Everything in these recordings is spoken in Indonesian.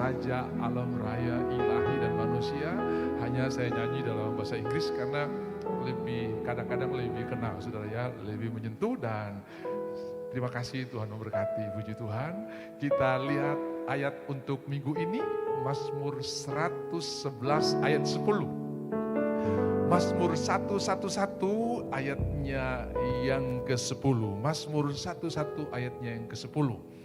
saja alam raya ilahi dan manusia. Hanya saya nyanyi dalam bahasa Inggris karena kadang-kadang lebih kena, saudara ya, lebih menyentuh. Dan terima kasih, Tuhan memberkati, puji Tuhan. Kita lihat ayat untuk minggu ini, Mazmur 111 ayat 10. Mazmur 111 ayatnya yang ke-10. Mazmur 11 ayatnya yang ke-10.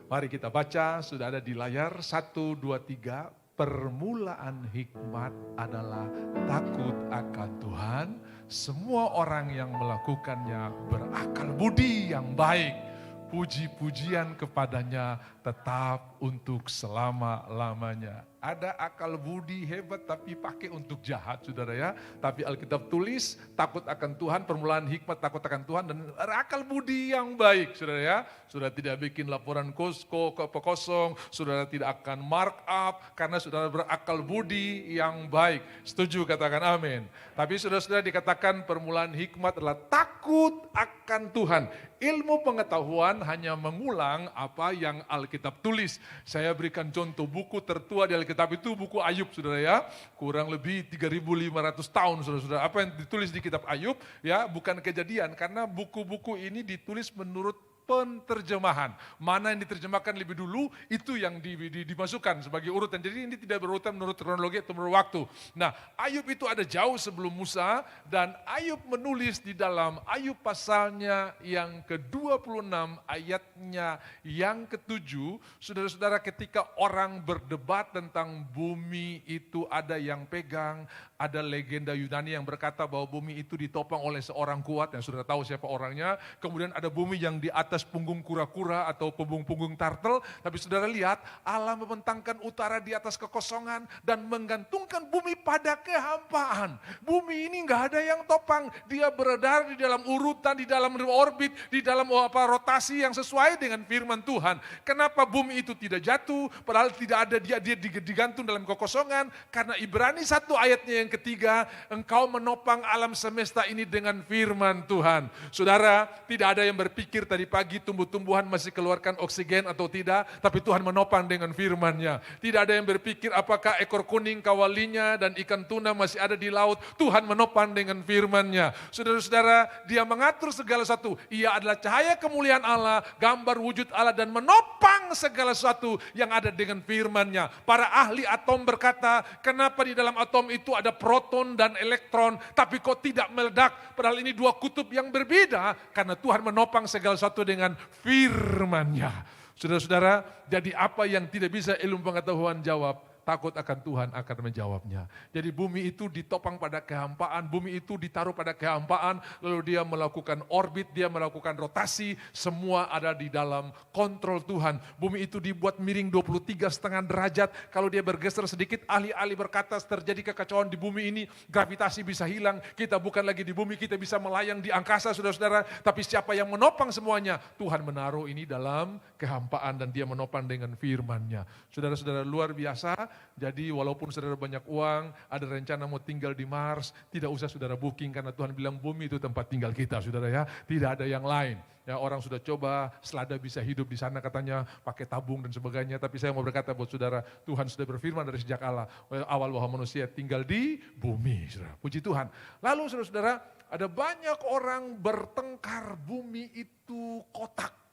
Mari kita baca, sudah ada di layar. 1, 2, 3. Permulaan hikmat adalah takut akan Tuhan. Semua orang yang melakukannya berakal budi yang baik. Puji-pujian kepadanya tetap untuk selama-lamanya. Ada akal budi hebat tapi pakai untuk jahat, saudara ya. Tapi Alkitab tulis takut akan Tuhan, permulaan hikmat takut akan Tuhan, dan akal budi yang baik, saudara ya. Saudara tidak bikin laporan kosong, saudara tidak akan mark up karena saudara berakal budi yang baik. Setuju, katakan amin. Tapi saudara-saudara, dikatakan permulaan hikmat adalah takut akan Tuhan. Ilmu pengetahuan hanya mengulang apa yang Alkitab tulis. Saya berikan contoh, buku tertua di Alkitab itu buku Ayub, saudara ya. Kurang lebih 3.500 tahun, saudara-saudara. Apa yang ditulis di kitab Ayub ya bukan Kejadian, karena buku-buku ini ditulis menurut penterjemahan. Mana yang diterjemahkan lebih dulu, itu yang dimasukkan sebagai urutan. Jadi ini tidak berurutan menurut kronologi atau menurut waktu. Nah, Ayub itu ada jauh sebelum Musa, dan Ayub menulis di dalam Ayub pasalnya yang ke-26 ayatnya yang ke-7. Saudara-saudara, ketika orang berdebat tentang bumi itu ada yang pegang, ada legenda Yunani yang berkata bahwa bumi itu ditopang oleh seorang kuat, yang saudara tahu siapa orangnya. Kemudian ada bumi yang di atas punggung kura-kura atau punggung turtle. Tapi saudara lihat, Allah membentangkan utara di atas kekosongan dan menggantungkan bumi pada kehampaan. Bumi ini nggak ada yang topang, dia beredar di dalam urutan, di dalam orbit, di dalam rotasi yang sesuai dengan firman Tuhan. Kenapa bumi itu tidak jatuh, padahal tidak ada dia digantung dalam kekosongan? Karena Ibrani 1 ayatnya yang ketiga, engkau menopang alam semesta ini dengan firman Tuhan. Saudara, tidak ada yang berpikir tadi pagi tumbuh-tumbuhan masih keluarkan oksigen atau tidak, tapi Tuhan menopang dengan firman-Nya. Tidak ada yang berpikir apakah ekor kuning kawalinya dan ikan tuna masih ada di laut. Tuhan menopang dengan firman-Nya. Saudara-saudara, Dia mengatur segala sesuatu. Ia adalah cahaya kemuliaan Allah, gambar wujud Allah, dan menopang segala sesuatu yang ada dengan firman-Nya. Para ahli atom berkata, kenapa di dalam atom itu ada proton dan elektron, tapi kok tidak meledak? Padahal ini dua kutub yang berbeda, karena Tuhan menopang segala sesuatu dengan firman-Nya. Saudara-saudara, jadi apa yang tidak bisa ilmu pengetahuan jawab, takut akan Tuhan akan menjawabnya. Jadi bumi itu ditopang pada kehampaan, bumi itu ditaruh pada kehampaan, lalu dia melakukan orbit, dia melakukan rotasi, semua ada di dalam kontrol Tuhan. Bumi itu dibuat miring 23,5 derajat, kalau dia bergeser sedikit, ahli-ahli berkata terjadi kekacauan di bumi ini, gravitasi bisa hilang, kita bukan lagi di bumi, kita bisa melayang di angkasa, saudara-saudara. Tapi siapa yang menopang semuanya? Tuhan menaruh ini dalam kehampaan dan dia menopang dengan firman-Nya. Saudara-saudara, luar biasa. Jadi walaupun saudara banyak uang, ada rencana mau tinggal di Mars, tidak usah saudara booking karena Tuhan bilang bumi itu tempat tinggal kita, saudara ya. Tidak ada yang lain. Ya, orang sudah coba, selada bisa hidup di sana katanya, pakai tabung dan sebagainya. Tapi saya mau berkata buat saudara, Tuhan sudah berfirman dari sejak awal bahwa manusia tinggal di bumi, saudara. Puji Tuhan. Lalu saudara-saudara, ada banyak orang bertengkar bumi itu kotak.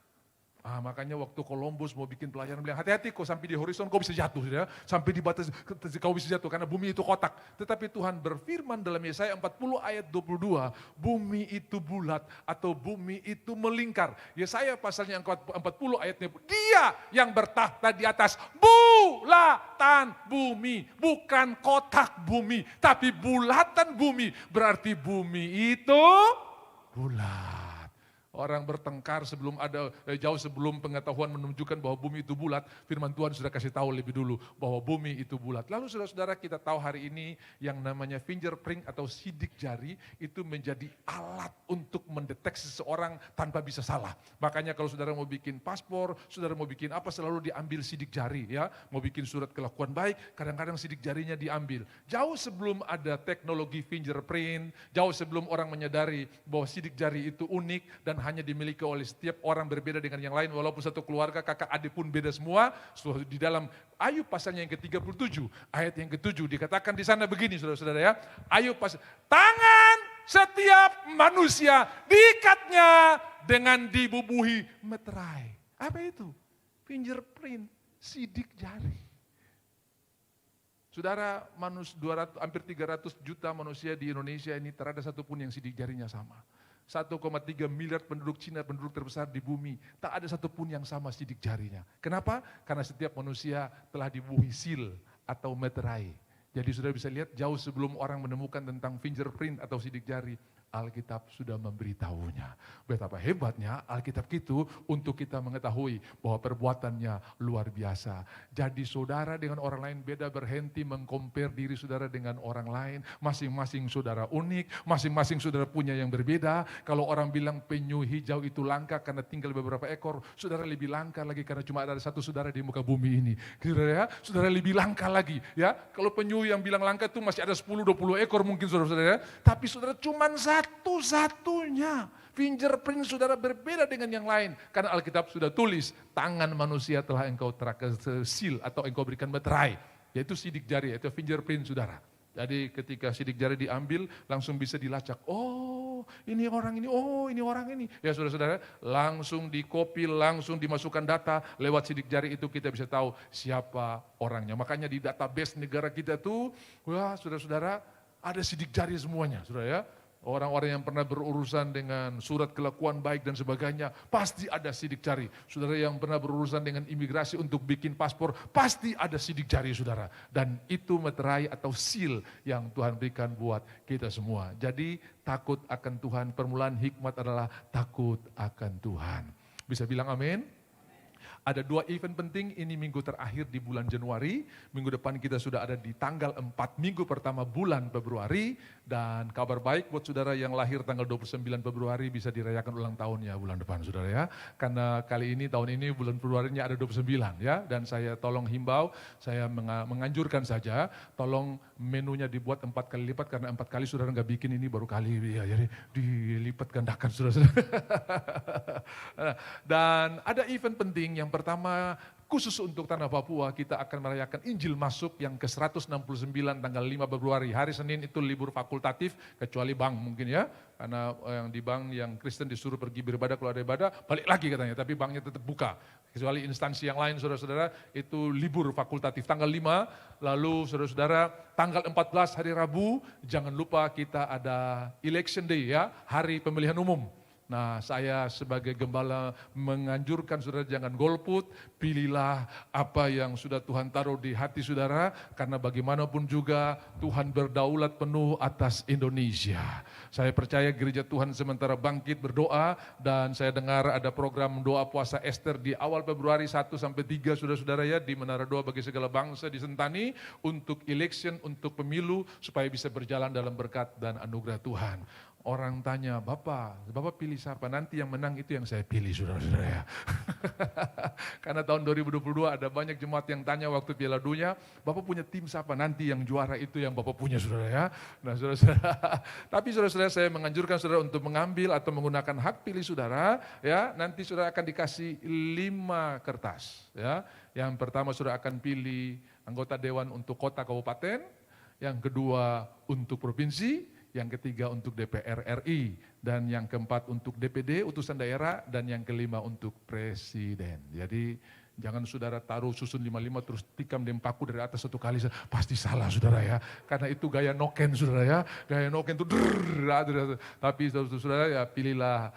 Makanya waktu Columbus mau bikin pelayaran bilang hati-hati kok sampai di horizon kau bisa jatuh ya. Sampai di batas kau bisa jatuh karena bumi itu kotak. Tetapi Tuhan berfirman dalam Yesaya 40 ayat 22, bumi itu bulat atau bumi itu melingkar. Yesaya pasalnya 40 ayatnya, Dia yang bertahta di atas bulatan bumi, bukan kotak bumi, tapi bulatan bumi. Berarti bumi itu bulat. Orang bertengkar sebelum ada, jauh sebelum pengetahuan menunjukkan bahwa bumi itu bulat, firman Tuhan sudah kasih tahu lebih dulu bahwa bumi itu bulat. Lalu saudara-saudara, kita tahu hari ini yang namanya fingerprint atau sidik jari itu menjadi alat untuk mendeteksi seseorang tanpa bisa salah. Makanya kalau saudara mau bikin paspor, saudara mau bikin apa, selalu diambil sidik jari ya. Mau bikin surat kelakuan baik, kadang-kadang sidik jarinya diambil. Jauh sebelum ada teknologi fingerprint, jauh sebelum orang menyadari bahwa sidik jari itu unik dan hanya dimiliki oleh setiap orang berbeda dengan yang lain, walaupun satu keluarga kakak adik pun beda semua. Di dalam Ayub pasalnya yang ke-37, ayat yang ke-7 dikatakan di sana begini saudara-saudara ya. Ayub pasal, tangan setiap manusia diikatnya dengan dibubuhi meterai. Apa itu? Fingerprint, sidik jari. Saudara, hampir 300 juta manusia di Indonesia ini tak ada satupun yang sidik jarinya sama. 1,3 miliar penduduk Cina, penduduk terbesar di bumi, tak ada satupun yang sama sidik jarinya. Kenapa? Karena setiap manusia telah dibubuhi seal atau meterai. Jadi saudara bisa lihat jauh sebelum orang menemukan tentang fingerprint atau sidik jari, Alkitab sudah memberitahunya. Betapa hebatnya Alkitab itu untuk kita mengetahui bahwa perbuatannya luar biasa. Jadi saudara dengan orang lain beda, berhenti mengcompare diri saudara dengan orang lain. Masing-masing saudara unik, masing-masing saudara punya yang berbeda. Kalau orang bilang penyu hijau itu langka karena tinggal beberapa ekor, saudara lebih langka lagi karena cuma ada satu saudara di muka bumi ini. Saudara ya, saudara lebih langka lagi ya. Kalau penyu yang bilang langka itu masih ada 10-20 ekor mungkin saudara-saudara ya. Tapi saudara cuma satu-satunya. Fingerprint saudara berbeda dengan yang lain. Karena Alkitab sudah tulis, tangan manusia telah engkau seal atau engkau berikan meterai. Yaitu sidik jari, yaitu fingerprint saudara. Jadi ketika sidik jari diambil, langsung bisa dilacak. Oh ini orang ini, oh ini orang ini. Ya saudara-saudara, langsung di-copy, langsung dimasukkan data. Lewat sidik jari itu kita bisa tahu siapa orangnya. Makanya di database negara kita tuh, wah saudara-saudara, ada sidik jari semuanya, saudara ya. Orang-orang yang pernah berurusan dengan surat kelakuan baik dan sebagainya, pasti ada sidik jari. Saudara yang pernah berurusan dengan imigrasi untuk bikin paspor, pasti ada sidik jari saudara. Dan itu meterai atau seal yang Tuhan berikan buat kita semua. Jadi takut akan Tuhan, permulaan hikmat adalah takut akan Tuhan. Bisa bilang amin? Ada 2 event penting, ini minggu terakhir di bulan Januari. Minggu depan kita sudah ada di tanggal 4 minggu pertama bulan Februari. Dan kabar baik buat saudara yang lahir tanggal 29 Februari bisa dirayakan ulang tahunnya bulan depan saudara ya. Karena kali ini, tahun ini bulan Februarinya ada 29 ya. Dan saya tolong himbau, saya menganjurkan saja, tolong menunya dibuat 4 kali lipat. Karena 4 kali saudara nggak bikin ini baru kali ya. Jadi dilipat gandakan saudara. Dan ada event penting yang pertama, khusus untuk Tanah Papua, kita akan merayakan Injil Masuk yang ke-169 tanggal 5 Februari. Hari Senin itu libur fakultatif, kecuali bank mungkin ya. Karena yang di bank yang Kristen disuruh pergi beribadah, kalau ada ibadah, balik lagi katanya. Tapi banknya tetap buka. Kecuali instansi yang lain saudara-saudara, itu libur fakultatif tanggal 5. Lalu saudara-saudara, tanggal 14 hari Rabu, jangan lupa kita ada election day ya, hari pemilihan umum. Nah, saya sebagai gembala menganjurkan saudara jangan golput, pilihlah apa yang sudah Tuhan taruh di hati saudara, karena bagaimanapun juga Tuhan berdaulat penuh atas Indonesia. Saya percaya gereja Tuhan sementara bangkit berdoa, dan saya dengar ada program doa puasa Ester di awal Februari 1-3 saudara-saudara ya, di Menara Doa bagi segala bangsa di Sentani, untuk election, untuk pemilu, supaya bisa berjalan dalam berkat dan anugerah Tuhan. Orang tanya, Bapak pilih siapa? Nanti yang menang itu yang saya pilih, saudara-saudara ya. Karena tahun 2022 ada banyak jemaat yang tanya waktu Piala Dunia, Bapak punya tim siapa? Nanti yang juara itu yang Bapak punya, saudara ya. Nah, saudara-saudara, tapi saudara-saudara saya menganjurkan saudara untuk mengambil atau menggunakan hak pilih saudara, ya. Nanti saudara akan dikasih 5 kertas, ya. Yang pertama saudara akan pilih anggota dewan untuk kota kabupaten, yang kedua untuk provinsi, yang ketiga untuk DPR RI, dan yang keempat untuk DPD, utusan daerah, dan yang kelima untuk presiden. Jadi jangan saudara taruh susun 55 terus tikam dempaku dari atas 1 kali, pasti salah saudara ya. Karena itu gaya noken saudara ya, gaya noken itu tapi saudara ya pilihlah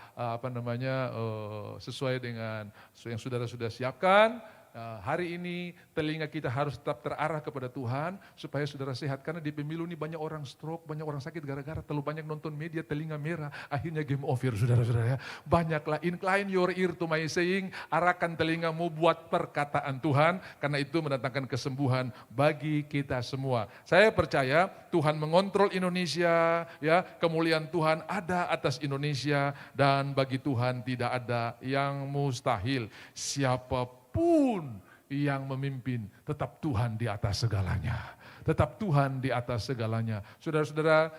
sesuai dengan yang saudara sudah siapkan. Hari ini telinga kita harus tetap terarah kepada Tuhan supaya saudara sehat. Karena di pemilu ini banyak orang stroke, banyak orang sakit gara-gara terlalu banyak nonton media, telinga merah. Akhirnya game over saudara-saudara ya. Banyaklah, incline your ear to my saying, arahkan telingamu buat perkataan Tuhan. Karena itu mendatangkan kesembuhan bagi kita semua. Saya percaya Tuhan mengontrol Indonesia, ya, kemuliaan Tuhan ada atas Indonesia, dan bagi Tuhan tidak ada yang mustahil. Siapapun yang memimpin, tetap Tuhan di atas segalanya. Tetap Tuhan di atas segalanya. Saudara-saudara,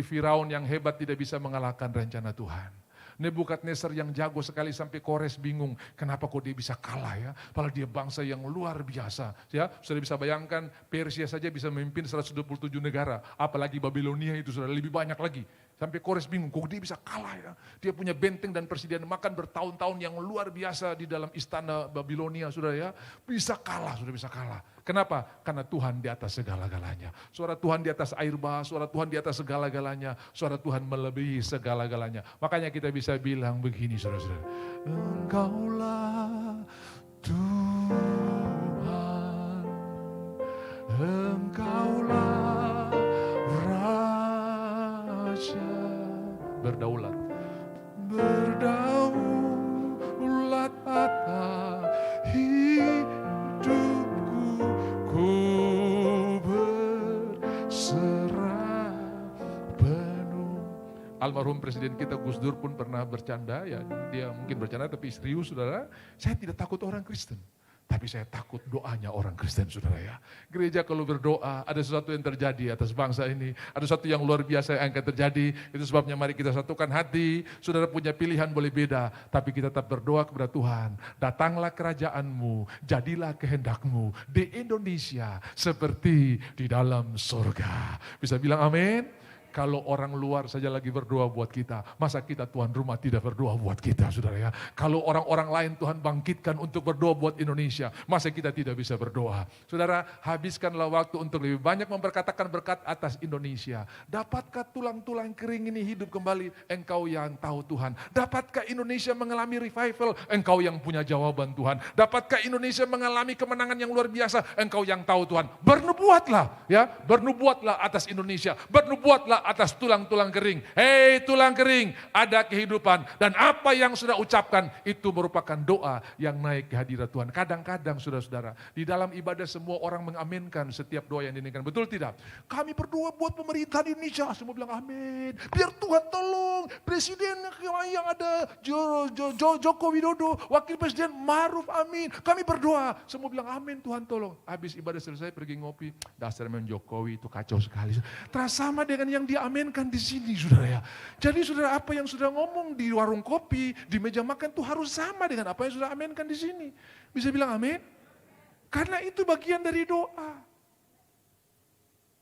Firaun yang hebat tidak bisa mengalahkan rencana Tuhan. Nebukadnezar yang jago sekali sampai Kores bingung, kenapa kok dia bisa kalah ya? Padahal dia bangsa yang luar biasa. Ya, sudah bisa bayangkan Persia saja bisa memimpin 127 negara, apalagi Babilonia itu sudah lebih banyak lagi. Sampai Kores bingung, kok dia bisa kalah ya? Dia punya benteng dan persediaan makan bertahun-tahun yang luar biasa di dalam istana Babilonia, sudah ya. Bisa kalah, sudah bisa kalah. Kenapa? Karena Tuhan di atas segala-galanya. Suara Tuhan di atas air bah, suara Tuhan di atas segala-galanya. Suara Tuhan melebihi segala-galanya. Makanya kita bisa bilang begini, saudara-saudara. Engkaulah Tuhan, Engkaulah Raja. Berdaulat, berdaulat atas hidupku, ku berserah penuh. Almarhum Presiden kita Gus Dur pun pernah bercanda, ya dia mungkin bercanda tapi serius, saudara. Saya tidak takut orang Kristen, tapi saya takut doanya orang Kristen, saudara ya. Gereja kalau berdoa, ada sesuatu yang terjadi atas bangsa ini. Ada sesuatu yang luar biasa yang akan terjadi. Itu sebabnya mari kita satukan hati. Saudara punya pilihan boleh beda, tapi kita tetap berdoa kepada Tuhan. Datanglah kerajaanmu, jadilah kehendakmu di Indonesia seperti di dalam surga. Bisa bilang amin? Kalau orang luar saja lagi berdoa buat kita, masa kita tuan rumah tidak berdoa buat kita, saudara ya. Kalau orang-orang lain Tuhan bangkitkan untuk berdoa buat Indonesia, masa kita tidak bisa berdoa. Saudara, habiskanlah waktu untuk lebih banyak memperkatakan berkat atas Indonesia. Dapatkah tulang-tulang kering ini hidup kembali? Engkau yang tahu Tuhan. Dapatkah Indonesia mengalami revival? Engkau yang punya jawaban Tuhan. Dapatkah Indonesia mengalami kemenangan yang luar biasa? Engkau yang tahu Tuhan. Bernubuatlah, ya, bernubuatlah atas Indonesia. Bernubuatlah atas tulang-tulang kering. Hei tulang kering, ada kehidupan. Dan apa yang sudah ucapkan, itu merupakan doa yang naik ke hadirat Tuhan. Kadang-kadang saudara-saudara, di dalam ibadah semua orang mengaminkan setiap doa yang dinaikkan. Betul tidak? Kami berdoa buat pemerintahan Indonesia, semua bilang amin. Biar Tuhan tolong, presiden yang ada Joko Widodo, wakil presiden Maruf, amin. Kami berdoa, semua bilang amin, Tuhan tolong. Habis ibadah selesai pergi ngopi, dasar memang Jokowi itu kacau sekali. Terasa sama dengan yang diaminkan di sini, saudara ya. Jadi saudara, apa yang sudah ngomong di warung kopi, di meja makan itu harus sama dengan apa yang sudah aminkan di sini. Bisa bilang amin? Karena itu bagian dari doa.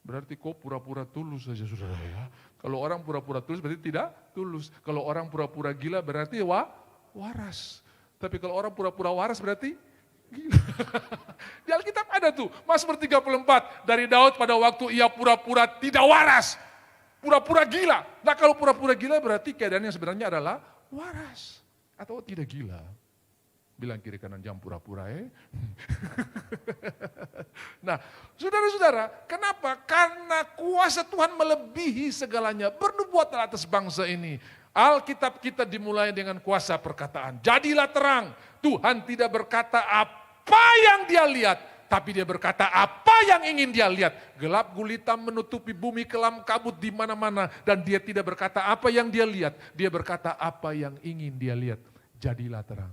Berarti kok pura-pura tulus saja, saudara ya. Kalau orang pura-pura tulus berarti tidak tulus. Kalau orang pura-pura gila berarti waras. Tapi kalau orang pura-pura waras berarti gila. Di Alkitab ada tuh, Mazmur 34, dari Daud pada waktu ia pura-pura tidak waras. Pura-pura gila. Nah kalau pura-pura gila berarti keadaan yang sebenarnya adalah waras. Atau tidak gila. Bilang kiri kanan jam pura-pura Nah saudara-saudara, kenapa? Karena kuasa Tuhan melebihi segalanya. Bernubuatlah atas bangsa ini. Alkitab kita dimulai dengan kuasa perkataan. Jadilah terang. Tuhan tidak berkata apa yang dia lihat, tapi dia berkata apa yang ingin dia lihat. Gelap gulita menutupi bumi, kelam kabut di mana-mana. Dan dia tidak berkata apa yang dia lihat. Dia berkata apa yang ingin dia lihat. Jadilah terang.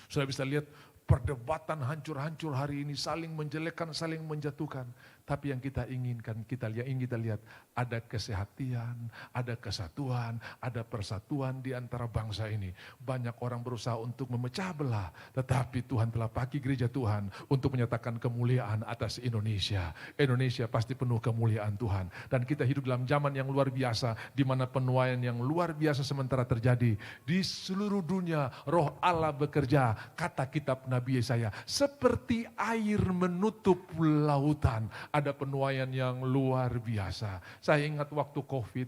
Sudah bisa lihat perdebatan hancur-hancur hari ini. Saling menjelekkan, saling menjatuhkan. Tapi yang kita inginkan, ingin kita lihat ada kesehatan, ada kesatuan, ada persatuan di antara bangsa ini. Banyak orang berusaha untuk memecah belah, tetapi Tuhan telah pakai gereja Tuhan untuk menyatakan kemuliaan atas Indonesia. Indonesia pasti penuh kemuliaan Tuhan. Dan kita hidup dalam zaman yang luar biasa, di mana penuaian yang luar biasa sementara terjadi. Di seluruh dunia, roh Allah bekerja, kata kitab Nabi Yesaya, seperti air menutup lautan. Ada penuaian yang luar biasa. Saya ingat waktu COVID,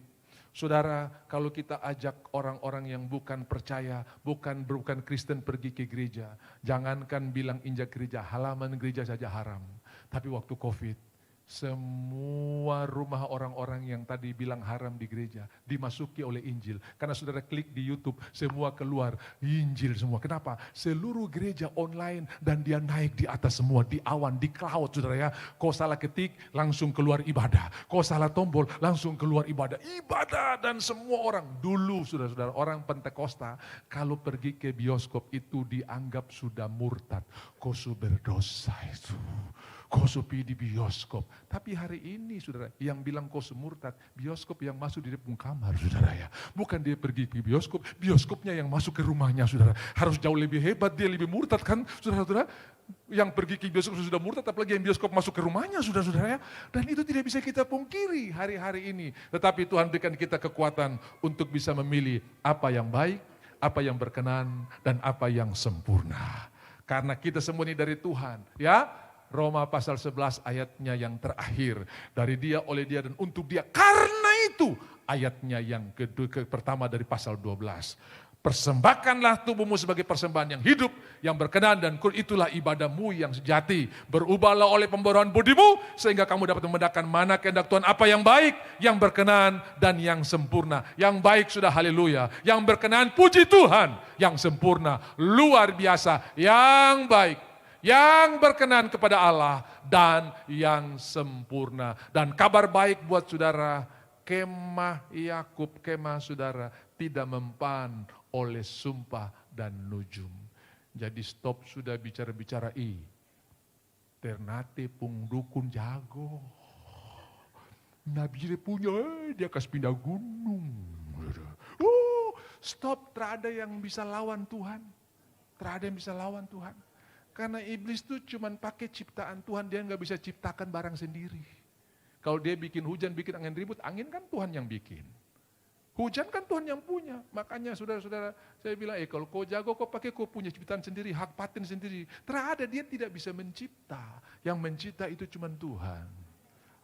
saudara, kalau kita ajak orang-orang yang bukan percaya, bukan Kristen pergi ke gereja, jangankan bilang injak gereja, halaman gereja saja haram. Tapi waktu COVID, semua rumah orang-orang yang tadi bilang haram di gereja dimasuki oleh Injil. Karena saudara klik di YouTube, semua keluar Injil semua. Kenapa? Seluruh gereja online dan dia naik di atas semua, di awan, di cloud, saudara ya. Kau salah ketik, langsung keluar ibadah. Kau salah tombol, langsung keluar ibadah. Ibadah dan semua orang. Dulu saudara-saudara, orang Pentakosta kalau pergi ke bioskop itu dianggap sudah murtad. Kau sudah berdosa itu. kau sepi di bioskop. Tapi hari ini saudara, yang bilang kau semurtad, bioskop yang masuk di depan kamar saudara ya. Bukan dia pergi ke bioskop, bioskopnya yang masuk ke rumahnya saudara. Harus jauh lebih hebat, dia lebih murtad kan saudara-saudara. Yang pergi ke bioskop sudah murtad, apalagi yang bioskop masuk ke rumahnya saudara-saudara ya. Dan itu tidak bisa kita pungkiri hari-hari ini. Tetapi Tuhan berikan kita kekuatan untuk bisa memilih apa yang baik, apa yang berkenan, dan apa yang sempurna. Karena kita semua ini dari Tuhan ya. Roma pasal 11 ayatnya yang terakhir. Dari dia, oleh dia, dan untuk dia. Karena itu ayatnya yang pertama dari pasal 12. Persembahkanlah tubuhmu sebagai persembahan yang hidup, yang berkenan, dan itulah ibadahmu yang sejati. Berubahlah oleh pembaruan budimu, sehingga kamu dapat membedakan mana kehendak Tuhan, apa yang baik, yang berkenan, dan yang sempurna. Yang baik sudah haleluya, yang berkenan puji Tuhan, yang sempurna, luar biasa, yang baik, yang berkenan kepada Allah, dan yang sempurna. Dan kabar baik buat saudara, kemah Yakub, kemah saudara, tidak mempan oleh sumpah dan nujum. Jadi stop sudah bicara-bicara Ternate pung dukun jago. Nabi dia punya, dia kasih pindah gunung. Stop, terada yang bisa lawan Tuhan. Terada yang bisa lawan Tuhan. Karena iblis itu cuma pakai ciptaan Tuhan, dia nggak bisa ciptakan barang sendiri. Kalau dia bikin hujan, bikin angin ribut, angin kan Tuhan yang bikin. Hujan kan Tuhan yang punya. Makanya saudara-saudara, saya bilang, kalau kau jago, kau pakai kau punya ciptaan sendiri, hak paten sendiri. Terada dia tidak bisa mencipta. Yang mencipta itu cuma Tuhan.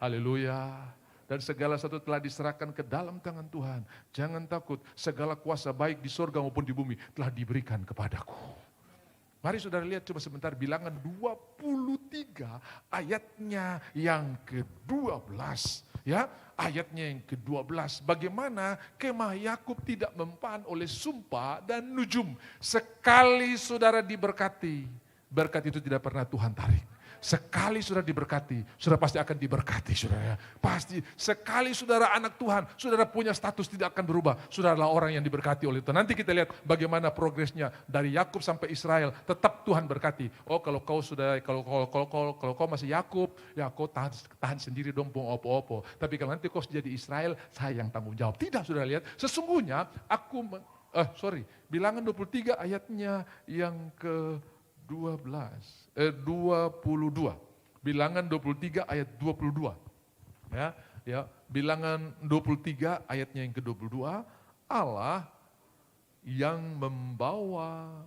Haleluya. Dan segala sesuatu telah diserahkan ke dalam tangan Tuhan. Jangan takut, segala kuasa baik di surga maupun di bumi telah diberikan kepadaku. Mari saudara lihat coba sebentar bilangan 23 ayatnya yang ke-12. Ya, ayatnya yang ke-12. Bagaimana kemah Yakub tidak mempan oleh sumpah dan nujum. Sekali saudara diberkati, berkat itu tidak pernah Tuhan tarik. Sekali saudara diberkati, saudara pasti akan diberkati saudara. Pasti, sekali saudara anak Tuhan, saudara punya status tidak akan berubah. Saudara adalah orang yang diberkati oleh Tuhan. Nanti kita lihat bagaimana progresnya dari Yakub sampai Israel, tetap Tuhan berkati. Oh kalau kau sudah, kalau kau masih Yakub, ya kau tahan sendiri dong, pung opo-opo. Tapi kalau nanti kau jadi Israel, saya yang tanggung jawab. Tidak saudara lihat, sesungguhnya bilangan 23 ayatnya yang ke-22. Bilangan 23 ayat 22. Ya, bilangan 23 ayatnya yang ke-22, Allah yang membawa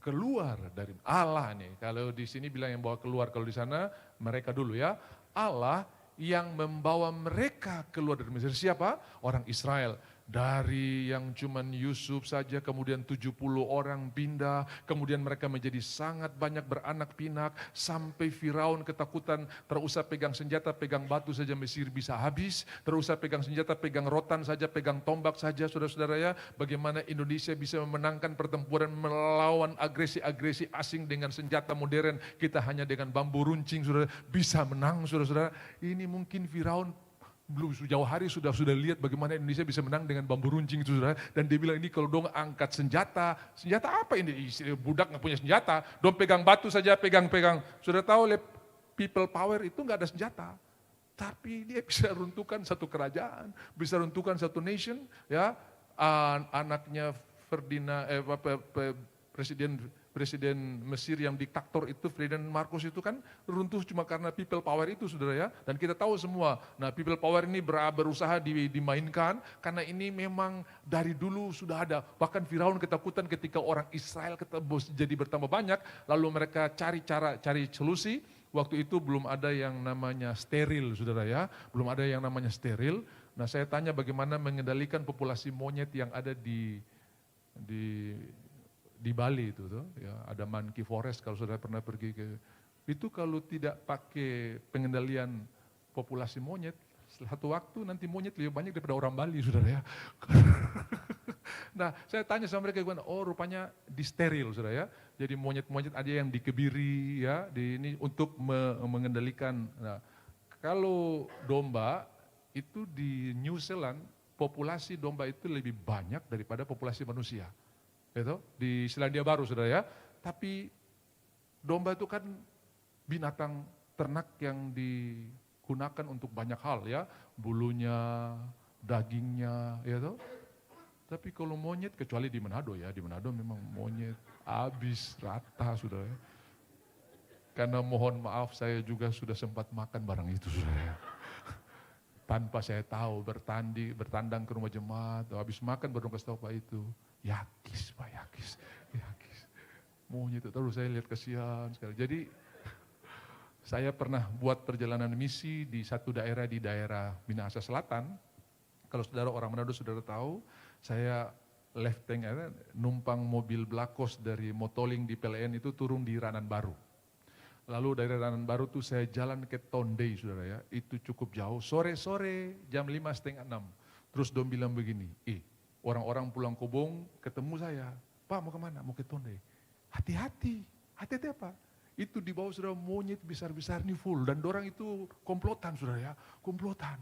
keluar dari Allah nih. Kalau di sini bilang yang bawa keluar, kalau di sana mereka dulu ya. Allah yang membawa mereka keluar dari Mesir. Siapa? Orang Israel. Dari yang cuman Yusuf saja, kemudian 70 orang pindah, kemudian mereka menjadi sangat banyak beranak pinak, sampai Firaun ketakutan, terusah pegang senjata, pegang batu saja Mesir bisa habis, terusah pegang senjata, pegang rotan saja, pegang tombak saja, saudara-saudara ya, bagaimana Indonesia bisa memenangkan pertempuran melawan agresi-agresi asing dengan senjata modern, kita hanya dengan bambu runcing, saudara, bisa menang, saudara-saudara. Ini mungkin Firaun belum jauh hari sudah lihat bagaimana Indonesia bisa menang dengan bambu runcing itu saudara. Dan dia bilang ini kalau dong angkat senjata apa ini? Budak nggak punya senjata, dong pegang batu saja, pegang. Sudah tahu people power itu nggak ada senjata. Tapi dia bisa runtuhkan satu kerajaan, bisa runtuhkan satu nation, ya. Anaknya Presiden Mesir yang diktator itu, Ferdinand Marcos itu kan runtuh cuma karena people power itu saudara ya. Dan kita tahu semua, nah people power ini berusaha dimainkan karena ini memang dari dulu sudah ada. Bahkan Firaun ketakutan ketika orang Israel jadi bertambah banyak, lalu mereka cari solusi. Waktu itu belum ada yang namanya steril saudara ya, belum ada yang namanya steril. Nah saya tanya bagaimana mengendalikan populasi monyet yang ada di Bali itu tuh, ya ada monkey forest kalau saudara pernah pergi ke itu, kalau tidak pakai pengendalian populasi monyet, satu waktu nanti monyet lebih banyak daripada orang Bali saudara ya. Nah saya tanya sama mereka gimana, oh rupanya disteril saudara ya, jadi monyet-monyet ada yang dikebiri ya, ini untuk mengendalikan. Nah kalau domba itu di New Zealand, populasi domba itu lebih banyak daripada populasi manusia. Itu di Selandia Baru saudara ya. Tapi domba itu kan binatang ternak yang digunakan untuk banyak hal ya, bulunya, dagingnya, ya toh. Tapi kalau monyet, kecuali di Manado ya, di Manado memang monyet habis rata sudah ya. Karena mohon maaf saya juga sudah sempat makan barang itu sudah ya. Tanpa saya tahu, bertandang ke rumah jemaat, habis makan baru kasih tahu Pak itu. Yakis Pak, yakis. Monyet itu terus saya lihat kasihan sekali. Jadi saya pernah buat perjalanan misi di satu daerah di daerah Minahasa Selatan. Kalau saudara orang Manado saudara tahu, saya lefting numpang mobil Blakos dari Motoling di PLN itu turun di Ranan Baru. Lalu dari Ranan Baru tuh saya jalan ke Tondei saudara ya, itu cukup jauh, sore-sore jam 5:30, 6. Terus dom bilang begini, orang-orang pulang Kobong ketemu saya, Pak mau kemana? Mau ke Tondei. Hati-hati apa? Itu di bawah saudara monyet besar-besar nih full, dan dorang itu komplotan saudara ya, komplotan.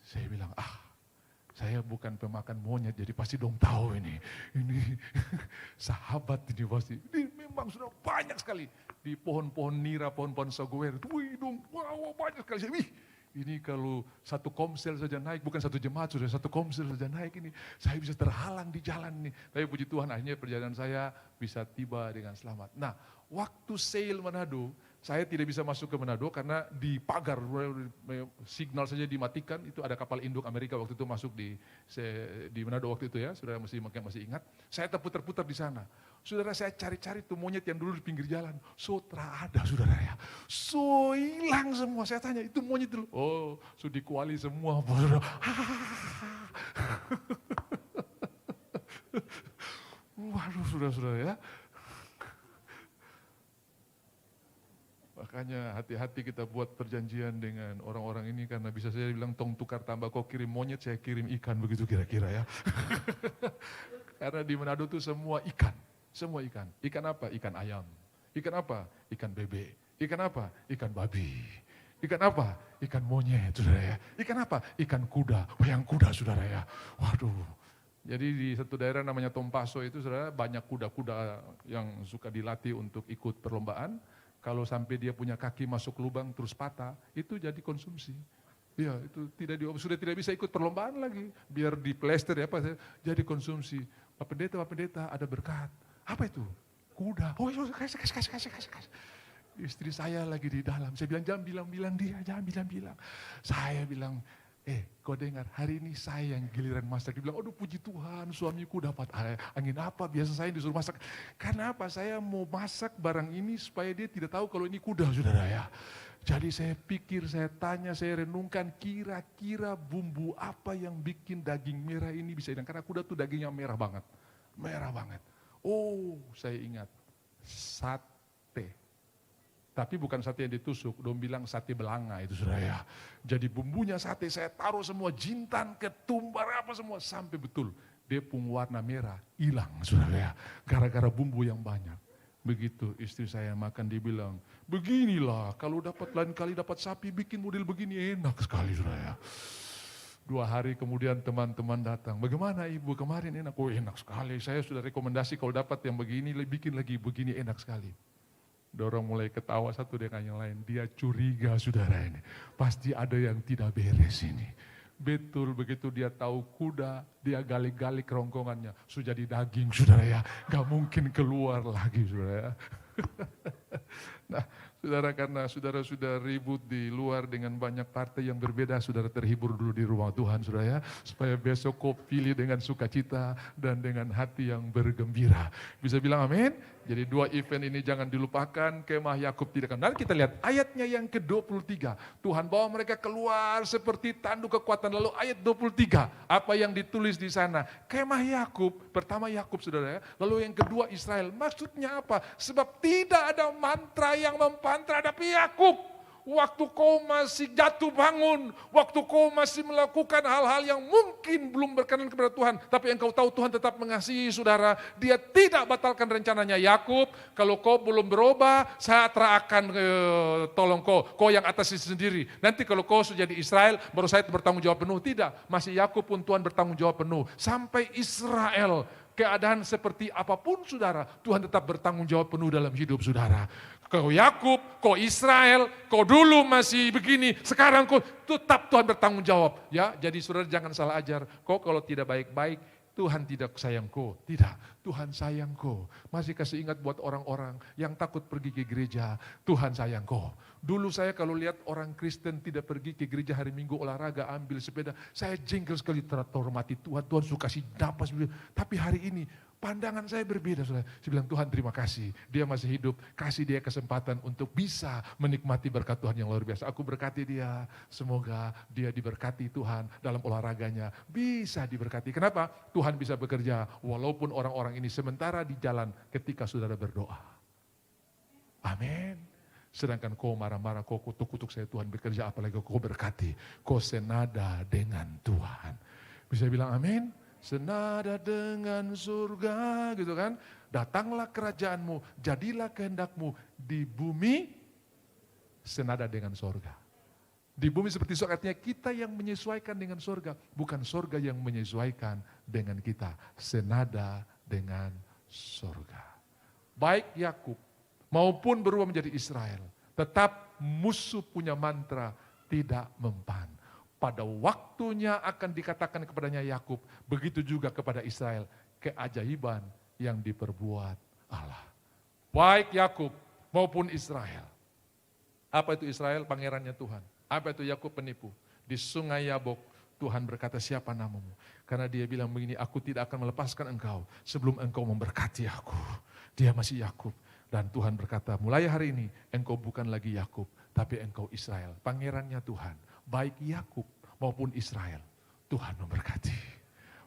Saya bilang, saya bukan pemakan monyet, jadi pasti dong tahu ini sahabat ini pasti. Ini memang sudah banyak sekali di pohon-pohon nira, pohon-pohon saguer. Wow, banyak sekali. Ini kalau satu komsel saja naik, bukan satu jemaat, sudah satu komsel saja naik ini, saya bisa terhalang di jalan ini. Tapi puji Tuhan akhirnya perjalanan saya bisa tiba dengan selamat. Nah, waktu sail Manado, saya tidak bisa masuk ke Manado karena di pagar, signal saja dimatikan, itu ada kapal induk Amerika waktu itu masuk di Manado waktu itu ya, saudara masih ingat. Saya terputar-putar di sana. Saudara saya cari-cari tuh monyet yang dulu di pinggir jalan, tak ada saudara ya. So hilang semua, saya tanya itu monyet dulu. Oh, sudah dikuali semua. Waduh saudara-saudara ya. Makanya hati-hati kita buat perjanjian dengan orang-orang ini karena bisa saja bilang tong tukar tambah kau kirim monyet saya kirim ikan begitu kira-kira ya. Karena di Manado itu semua ikan. Semua ikan. Ikan apa? Ikan ayam. Ikan apa? Ikan bebek. Ikan apa? Ikan babi. Ikan apa? Ikan monyet, saudara ya. Ikan apa? Ikan kuda. Wayang kuda, saudara ya. Waduh. Jadi di satu daerah namanya Tompaso itu, saudara, banyak kuda-kuda yang suka dilatih untuk ikut perlombaan. Kalau sampai dia punya kaki masuk lubang terus patah, itu jadi konsumsi. Ya, itu sudah tidak bisa ikut perlombaan lagi. Biar diplester ya, jadi konsumsi. Pak Pendeta, ada berkat. Apa itu? Kuda. Oh, kasih. Istri saya lagi di dalam. Saya bilang, jangan bilang dia, jangan bilang. Saya bilang, kau dengar, hari ini saya yang giliran masak. Dia bilang, aduh puji Tuhan, suamiku dapat angin apa, biasa saya disuruh masak. Karena apa? Saya mau masak barang ini supaya dia tidak tahu kalau ini kuda, saudara ya. Jadi saya pikir, saya tanya, saya renungkan kira-kira bumbu apa yang bikin daging merah ini bisa hilang. Karena kuda tuh dagingnya merah banget. Merah banget. Oh, saya ingat. Sate. Tapi bukan sate yang ditusuk, dong bilang sate belanga itu saudara ya. Jadi bumbunya sate, saya taruh semua jintan, ketumbar apa semua. Sampai betul, dia pun warna merah, hilang saudara ya. Gara-gara bumbu yang banyak. Begitu istri saya makan, dia bilang, beginilah kalau lain kali dapat sapi bikin model begini enak sekali saudara ya. 2 hari kemudian teman-teman datang, bagaimana ibu kemarin enak? Oh enak sekali, saya sudah rekomendasi kalau dapat yang begini, bikin lagi begini enak sekali. Dorong mulai ketawa satu dengan yang lain, dia curiga saudara ini, pasti ada yang tidak beres ini. Betul begitu dia tahu kuda, dia gali-gali kerongkongannya, sudah jadi daging saudara ya, gak mungkin keluar lagi saudara ya. Nah saudara, karena saudara sudah ribut di luar dengan banyak partai yang berbeda, saudara terhibur dulu di rumah Tuhan saudara ya, supaya besok kau pilih dengan sukacita dan dengan hati yang bergembira. Bisa bilang amin? Jadi 2 event ini jangan dilupakan, kemah Yakub tidak akan. Nanti kita lihat ayatnya yang ke-23. Tuhan bawa mereka keluar seperti tanduk kekuatan. Lalu ayat 23, apa yang ditulis di sana? Kemah Yakub, pertama Yakub saudara ya. Lalu yang kedua Israel. Maksudnya apa? Sebab tidak ada mantra yang mempan terhadap Yakub. Waktu kau masih jatuh bangun, waktu kau masih melakukan hal-hal yang mungkin belum berkenan kepada Tuhan, tapi yang kau tahu Tuhan tetap mengasihi saudara, dia tidak batalkan rencananya. Yakub, kalau kau belum berubah, saya akan tolong kau yang atasi sendiri. Nanti kalau kau sudah di Israel, baru saya bertanggung jawab penuh. Tidak, masih Yakub pun Tuhan bertanggung jawab penuh. Sampai Israel, keadaan seperti apapun saudara, Tuhan tetap bertanggung jawab penuh dalam hidup saudara. Kau Yakub, kau Israel, kau dulu masih begini, sekarang kau tetap Tuhan bertanggung jawab. Ya, jadi saudara jangan salah ajar. Kau kalau tidak baik-baik, Tuhan tidak sayang kau. Tidak, Tuhan sayang kau. Masih kasih ingat buat orang-orang yang takut pergi ke gereja, Tuhan sayang kau. Dulu saya kalau lihat orang Kristen tidak pergi ke gereja hari Minggu olahraga, ambil sepeda, saya jengkel sekali terhormati Tuhan. Tuhan suka kasih napas. Tapi hari ini pandangan saya berbeda, saudara. Saya bilang, Tuhan terima kasih, dia masih hidup, kasih dia kesempatan untuk bisa menikmati berkat Tuhan yang luar biasa. Aku berkati dia, semoga dia diberkati Tuhan dalam olahraganya, bisa diberkati. Kenapa? Tuhan bisa bekerja, walaupun orang-orang ini sementara di jalan ketika saudara berdoa. Amin. Sedangkan kau marah-marah, kau kutuk-kutuk saya, Tuhan bekerja, apalagi kau berkati, kau senada dengan Tuhan. Bisa bilang amin? Senada dengan surga, gitu kan. Datanglah kerajaanmu, jadilah kehendakmu di bumi senada dengan surga. Di bumi seperti surga, artinya kita yang menyesuaikan dengan surga, bukan surga yang menyesuaikan dengan kita. Senada dengan surga. Baik Yakub maupun berubah menjadi Israel, tetap musuh punya mantra tidak mempan. Pada waktunya akan dikatakan kepadanya Yakub, begitu juga kepada Israel, keajaiban yang diperbuat Allah. Baik Yakub maupun Israel. Apa itu Israel? Pangerannya Tuhan. Apa itu Yakub? Penipu. Di sungai Yabok, Tuhan berkata, siapa namamu? Karena dia bilang begini, aku tidak akan melepaskan engkau sebelum engkau memberkati aku. Dia masih Yakub. Dan Tuhan berkata, mulai hari ini engkau bukan lagi Yakub, tapi engkau Israel. Pangerannya Tuhan. Baik Yakub maupun Israel, Tuhan memberkati.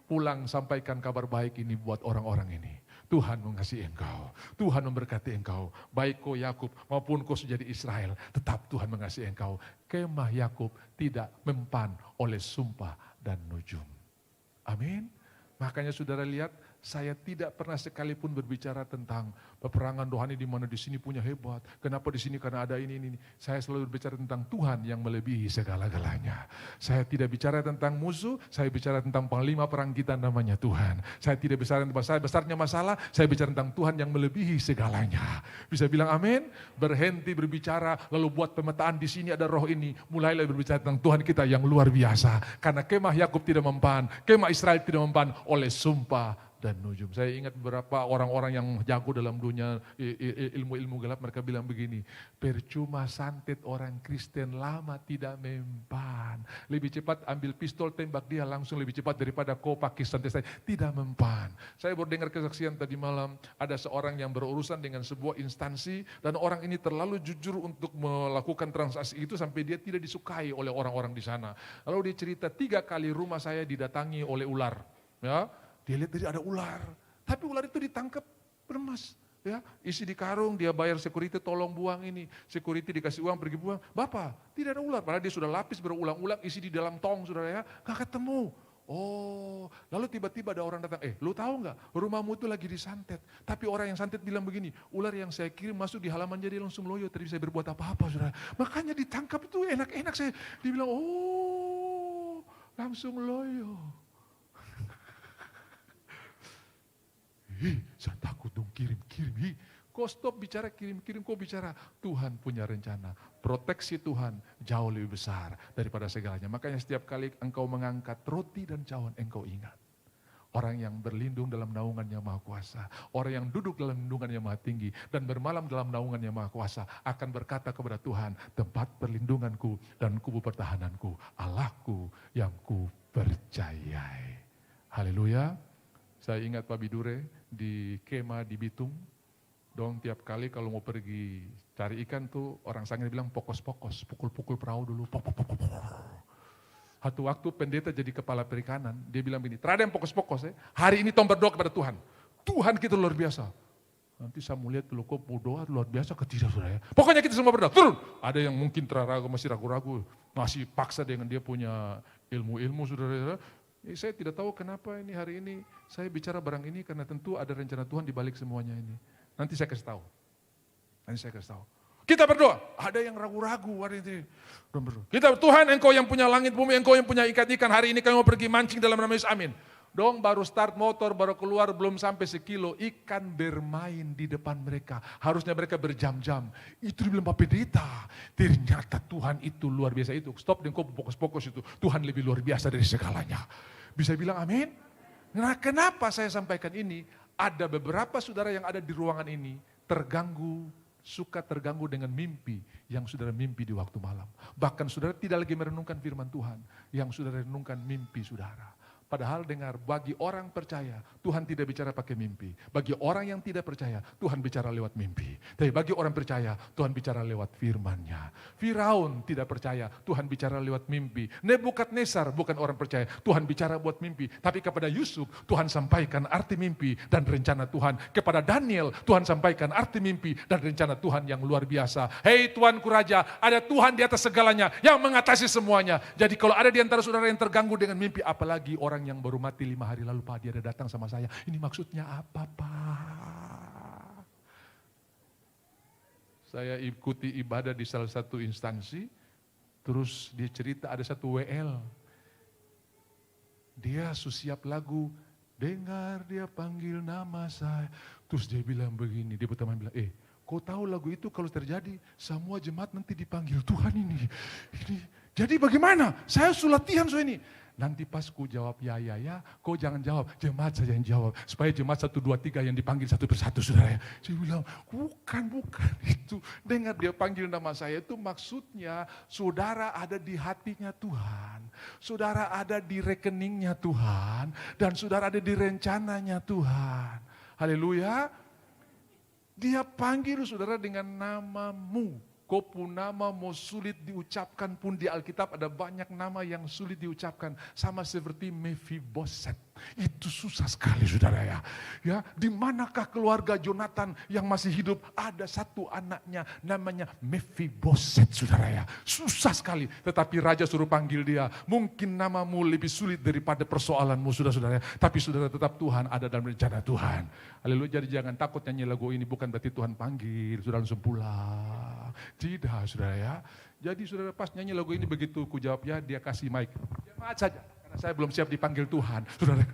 Pulang sampaikan kabar baik ini buat orang-orang ini. Tuhan mengasihi engkau, Tuhan memberkati engkau. Baik kau Yakub maupun kau menjadi Israel, tetap Tuhan mengasihi engkau. Kemah Yakub tidak mempan oleh sumpah dan nujum. Amin. Makanya saudara lihat, saya tidak pernah sekalipun berbicara tentang peperangan rohani di mana di sini punya hebat. Kenapa di sini? Karena ada ini. Saya selalu berbicara tentang Tuhan yang melebihi segala-galanya. Saya tidak bicara tentang musuh, saya bicara tentang panglima perang kita namanya Tuhan. Saya tidak bicara tentang besarnya masalah, saya bicara tentang Tuhan yang melebihi segalanya. Bisa bilang amin? Berhenti berbicara, lalu buat pemetaan di sini ada roh ini. Mulailah berbicara tentang Tuhan kita yang luar biasa. Karena kemah Yakub tidak mempan, kemah Israel tidak mempan oleh sumpah dan nujum. Saya ingat beberapa orang-orang yang jago dalam dunia ilmu-ilmu gelap, mereka bilang begini, percuma santet orang Kristen lama tidak mempan. Lebih cepat ambil pistol tembak dia langsung lebih cepat daripada kau pakai santet saya. Tidak mempan. Saya baru dengar kesaksian tadi malam, ada seorang yang berurusan dengan sebuah instansi dan orang ini terlalu jujur untuk melakukan transaksi itu sampai dia tidak disukai oleh orang-orang di sana. Lalu dia cerita, 3 kali rumah saya didatangi oleh ular. Ya. Dia lihat tadi ada ular, tapi ular itu ditangkap beremas. Ya, isi di karung, dia bayar security tolong buang ini. Security dikasih uang pergi buang. Bapak, tidak ada ular. Padahal dia sudah lapis berulang-ulang, isi di dalam tong saudara ya. Gak ketemu. Oh, lalu tiba-tiba ada orang datang, lu tahu nggak? Rumahmu itu lagi disantet. Tapi orang yang santet bilang begini, ular yang saya kirim masuk di halaman jadi langsung loyo. Tadi saya berbuat apa-apa saudara. Makanya ditangkap itu enak-enak saya. Dia bilang, oh langsung loyo. Saya takut dong kirim. Kau stop bicara kirim, kau bicara Tuhan punya rencana. Proteksi Tuhan jauh lebih besar daripada segalanya. Makanya setiap kali engkau mengangkat roti dan cawan, engkau ingat. Orang yang berlindung dalam naungan yang maha kuasa. Orang yang duduk dalam naungan yang maha tinggi. Dan bermalam dalam naungan yang maha kuasa. Akan berkata kepada Tuhan, tempat perlindunganku dan kubu pertahananku. Allahku yang ku percayai. Haleluya. Saya ingat Pak Bidure di kemah di Bitung, dong tiap kali kalau mau pergi cari ikan tuh orang Sangir bilang pokos-pokos, pukul-pukul perahu dulu, pok. Satu waktu pendeta jadi kepala perikanan, dia bilang begini, terada yang pokos-pokos ya, hari ini tolong berdoa kepada Tuhan. Tuhan kita luar biasa. Nanti saya mau lihat dulu kok berdoa luar biasa ke tidak saudara ya. Pokoknya kita semua berdoa, turun. Ada yang mungkin masih ragu-ragu, masih paksa dengan dia punya ilmu-ilmu saudara-saudara. Saya tidak tahu kenapa ini hari ini saya bicara barang ini karena tentu ada rencana Tuhan di balik semuanya ini. Nanti saya kasih tahu. Kita berdoa, ada yang ragu-ragu hari ini. Kita Tuhan engkau yang punya langit bumi, engkau yang punya ikan-ikan, hari ini kami mau pergi mancing dalam nama Yesus, amin. Dong baru start motor, baru keluar belum sampai sekilo, ikan bermain di depan mereka. Harusnya mereka berjam-jam. Itu dibilang Pak Pendeta. Ternyata Tuhan itu luar biasa itu. Stop dengan kau fokus-fokus itu. Tuhan lebih luar biasa dari segalanya. Bisa bilang amin? Nah kenapa saya sampaikan ini? Ada beberapa saudara yang ada di ruangan ini suka terganggu dengan mimpi yang saudara mimpi di waktu malam. Bahkan saudara tidak lagi merenungkan firman Tuhan, yang saudara renungkan mimpi saudara. Padahal dengar, bagi orang percaya, Tuhan tidak bicara pakai mimpi. Bagi orang yang tidak percaya, Tuhan bicara lewat mimpi. Tapi bagi orang percaya, Tuhan bicara lewat firman-Nya. Firaun tidak percaya, Tuhan bicara lewat mimpi. Nebukadnezar bukan orang percaya, Tuhan bicara buat mimpi. Tapi kepada Yusuf, Tuhan sampaikan arti mimpi dan rencana Tuhan. Kepada Daniel, Tuhan sampaikan arti mimpi dan rencana Tuhan yang luar biasa. Hei Tuanku Raja, ada Tuhan di atas segalanya yang mengatasi semuanya. Jadi kalau ada di antara saudara yang terganggu dengan mimpi, apalagi orang yang baru mati 5 hari lalu, Pak, dia ada datang sama saya. Ini maksudnya apa, Pak? Saya ikuti ibadah di salah satu instansi, terus dia cerita ada satu WL. Dia siap lagu, dengar dia panggil nama saya. Terus dia bilang begini, dia berteman bilang, kau tahu lagu itu kalau terjadi, semua jemaat nanti dipanggil Tuhan ini. Jadi bagaimana? Saya latihan ini. Nanti pas ku jawab ya, kau jangan jawab, jemaat saja yang jawab. Supaya jemaat 1, 2, 3 yang dipanggil satu persatu, saudara. Saya bilang, bukan itu. Dengar dia panggil nama saya itu maksudnya saudara ada di hatinya Tuhan. Saudara ada di rekeningnya Tuhan. Dan saudara ada di rencananya Tuhan. Haleluya. Dia panggil saudara dengan namamu. Kau pun nama mau sulit diucapkan pun di Alkitab ada banyak nama yang sulit diucapkan. Sama seperti Mephiboset. Itu susah sekali saudara ya. Di manakah keluarga Jonathan yang masih hidup ada satu anaknya namanya Mephiboset saudara ya. Susah sekali. Tetapi raja suruh panggil dia. Mungkin namamu lebih sulit daripada persoalanmu saudara-saudara. Tapi saudara tetap Tuhan ada dalam rencana Tuhan. Haleluya. Jadi jangan takut nyanyi lagu ini bukan berarti Tuhan panggil. Saudara langsung pulang. Tidak saudara ya. Jadi saudara pas nyanyi lagu ini begitu ku jawab ya dia kasih mic. Jemaat saja. Karena saya belum siap dipanggil Tuhan. Saudara.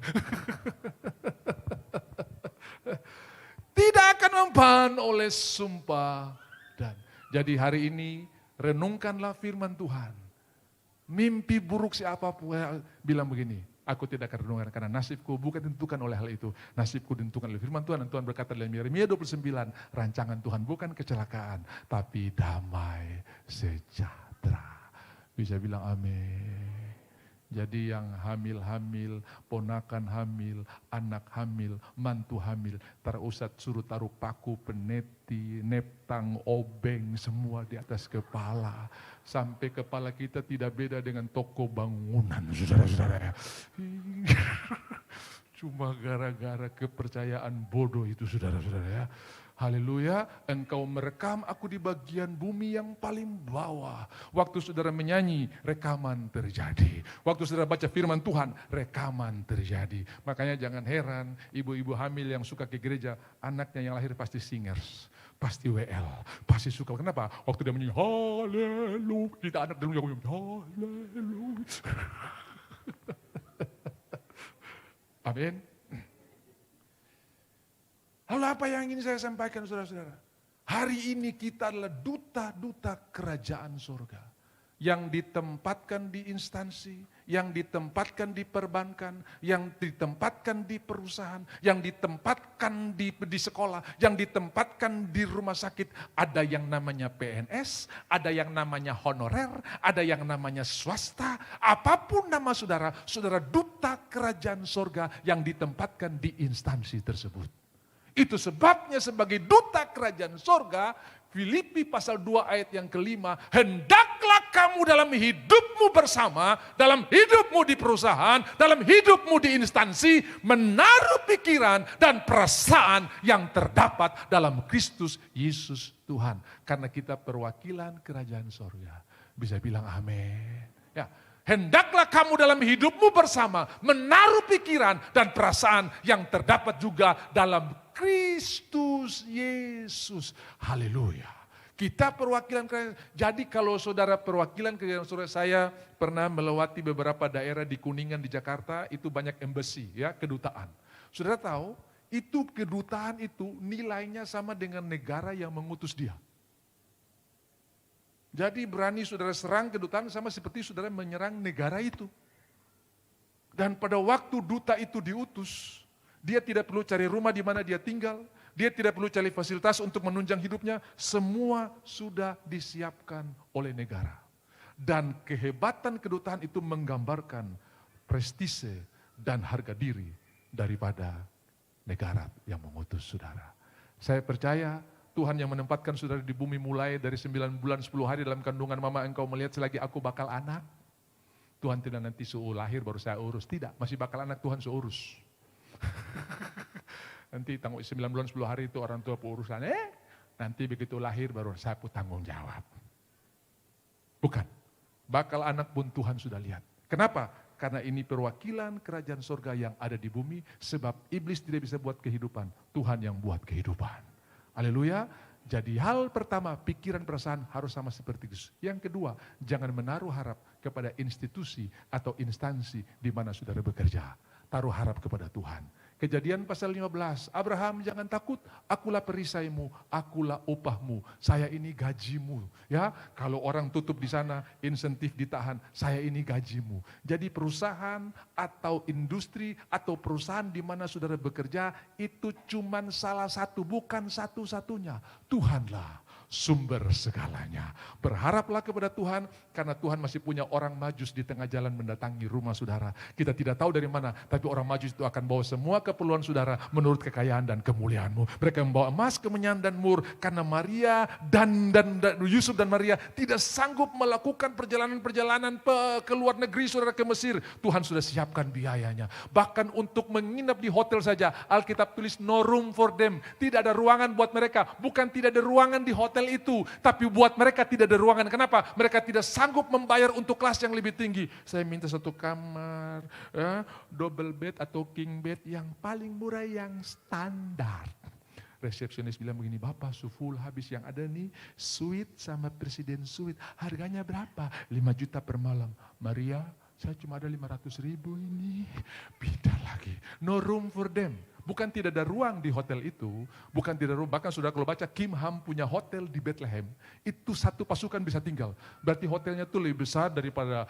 Tidak akan mempan oleh sumpah dan. Jadi hari ini renungkanlah firman Tuhan. Mimpi buruk siapapun bilang begini. Aku tidak akan renungkan karena nasibku bukan ditentukan oleh hal itu. Nasibku ditentukan oleh firman Tuhan. Dan Tuhan berkata dalam Yeremia 29, rancangan Tuhan bukan kecelakaan, tapi damai sejahtera. Bisa bilang amin. Jadi yang hamil-hamil, ponakan hamil, anak hamil, mantu hamil, terusat suruh taruh paku, peneti, neptang, obeng, semua di atas kepala. Sampai kepala kita tidak beda dengan toko bangunan, saudara-saudara. Cuma gara-gara kepercayaan bodoh itu, saudara-saudara ya. Haleluya, engkau merekam aku di bagian bumi yang paling bawah. Waktu saudara menyanyi, rekaman terjadi. Waktu saudara baca firman Tuhan, rekaman terjadi. Makanya jangan heran, ibu-ibu hamil yang suka ke gereja, anaknya yang lahir pasti singers. Pasti WL, pasti suka. Kenapa? Waktu dia menyanyi, haleluya. Kita anak dalam yang haleluya. Amin. Lalu apa yang ingin saya sampaikan saudara-saudara? Hari ini kita adalah duta-duta kerajaan surga. Yang ditempatkan di instansi, yang ditempatkan di perbankan, yang ditempatkan di perusahaan, yang ditempatkan di sekolah, yang ditempatkan di rumah sakit. Ada yang namanya PNS, ada yang namanya honorer, ada yang namanya swasta. Apapun nama saudara, saudara duta kerajaan surga yang ditempatkan di instansi tersebut. Itu sebabnya sebagai duta kerajaan sorga, Filipi pasal 2 ayat yang kelima, hendaklah kamu dalam hidupmu bersama, dalam hidupmu di perusahaan, dalam hidupmu di instansi, menaruh pikiran dan perasaan yang terdapat dalam Kristus Yesus Tuhan. Karena kita perwakilan kerajaan sorga. Bisa bilang amin. Ya. Hendaklah kamu dalam hidupmu bersama menaruh pikiran dan perasaan yang terdapat juga dalam Kristus Yesus. Haleluya. Kita perwakilan kerajaan. Jadi kalau saudara perwakilan kerajaan surga, saya pernah melewati beberapa daerah di Kuningan di Jakarta, itu banyak embassy, ya, kedutaan. Saudara tahu, itu kedutaan itu nilainya sama dengan negara yang mengutus dia. Jadi berani saudara serang kedutaan sama seperti saudara menyerang negara itu. Dan pada waktu duta itu diutus, dia tidak perlu cari rumah di mana dia tinggal, dia tidak perlu cari fasilitas untuk menunjang hidupnya, semua sudah disiapkan oleh negara. Dan kehebatan kedutaan itu menggambarkan prestise dan harga diri daripada negara yang mengutus saudara. Saya percaya Tuhan yang menempatkan saudara di bumi mulai dari 9 bulan 10 hari dalam kandungan mama engkau melihat selagi aku bakal anak. Tuhan tidak nanti suruh lahir baru saya urus. Tidak, masih bakal anak Tuhan seurus. Nanti tanggung 9 bulan 10 hari itu orang tua urusan. Nanti begitu lahir baru saya pun tanggung jawab. Bukan. Bakal anak pun Tuhan sudah lihat. Kenapa? Karena ini perwakilan kerajaan surga yang ada di bumi. Sebab iblis tidak bisa buat kehidupan. Tuhan yang buat kehidupan. Haleluya. Jadi hal pertama, pikiran perasaan harus sama seperti Yesus. Yang kedua, jangan menaruh harap kepada institusi atau instansi di mana saudara bekerja. Taruh harap kepada Tuhan. Kejadian pasal 15, Abraham jangan takut, akulah perisaimu, akulah upahmu, saya ini gajimu. Ya, kalau orang tutup di sana, insentif ditahan, saya ini gajimu. Jadi perusahaan atau industri atau perusahaan di mana saudara bekerja, itu cuman salah satu, bukan satu-satunya. Tuhanlah sumber segalanya. Berharaplah kepada Tuhan, karena Tuhan masih punya orang Majus di tengah jalan mendatangi rumah saudara. Kita tidak tahu dari mana, tapi orang Majus itu akan bawa semua keperluan saudara menurut kekayaan dan kemuliaanmu. Mereka membawa emas, kemenyan dan mur, karena Maria dan Yusuf dan Maria tidak sanggup melakukan perjalanan-perjalanan ke luar negeri saudara ke Mesir. Tuhan sudah siapkan biayanya. Bahkan untuk menginap di hotel saja, Alkitab tulis no room for them. Tidak ada ruangan buat mereka. Bukan tidak ada ruangan di hotel itu, tapi buat mereka tidak ada ruangan. Kenapa? Mereka tidak sanggup membayar untuk kelas yang lebih tinggi. Saya minta satu kamar, double bed atau king bed yang paling murah, yang standar. Resepsionis bilang begini, Bapak full habis yang ada nih, suite sama presiden suite. Harganya berapa? 5 juta per malam. Maria, saya cuma ada 500.000 ini. Beda lagi. No room for them. Bukan tidak ada ruang di hotel itu, bukan tidak ada ruang. Bahkan sudah kalau baca Kim Ham punya hotel di Bethlehem, itu satu pasukan bisa tinggal. Berarti hotelnya itu lebih besar daripada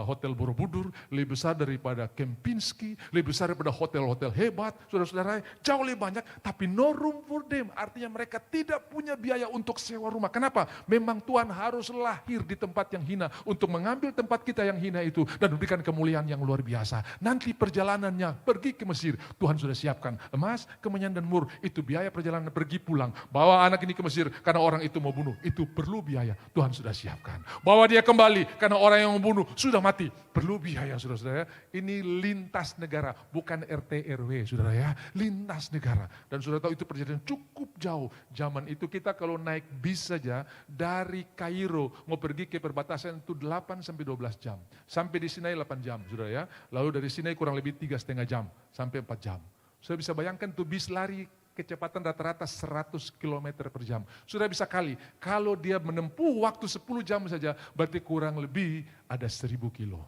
Hotel Borobudur, lebih besar daripada Kempinski, lebih besar daripada hotel-hotel hebat, saudara-saudara, jauh lebih banyak. Tapi no room for them, artinya mereka tidak punya biaya untuk sewa rumah. Kenapa? Memang Tuhan harus lahir di tempat yang hina untuk mengambil tempat kita yang hina itu dan memberikan kemuliaan yang luar biasa. Nanti perjalanannya pergi ke Mesir, Tuhan sudah siapkan emas, kemenyan dan mur, itu biaya perjalanan pergi pulang. Bawa anak ini ke Mesir karena orang itu mau bunuh, itu perlu biaya, Tuhan sudah siapkan. Bawa dia kembali karena orang yang membunuh sudah mati, perlu biaya saudara-saudara. Ini lintas negara, bukan RT RW saudara ya, lintas negara. Dan saudara tahu itu perjalanan cukup jauh. Zaman itu kita kalau naik bis saja dari Kairo mau pergi ke perbatasan itu 8 sampai 12 jam. Sampai di Sinai 8 jam saudara ya. Lalu dari Sinai kurang lebih 3,5 jam sampai 4 jam. Sudah bisa bayangkan tuh bis lari kecepatan rata-rata 100 km per jam. Sudah bisa kali, kalau dia menempuh waktu 10 jam saja, berarti kurang lebih ada 1.000 kilo.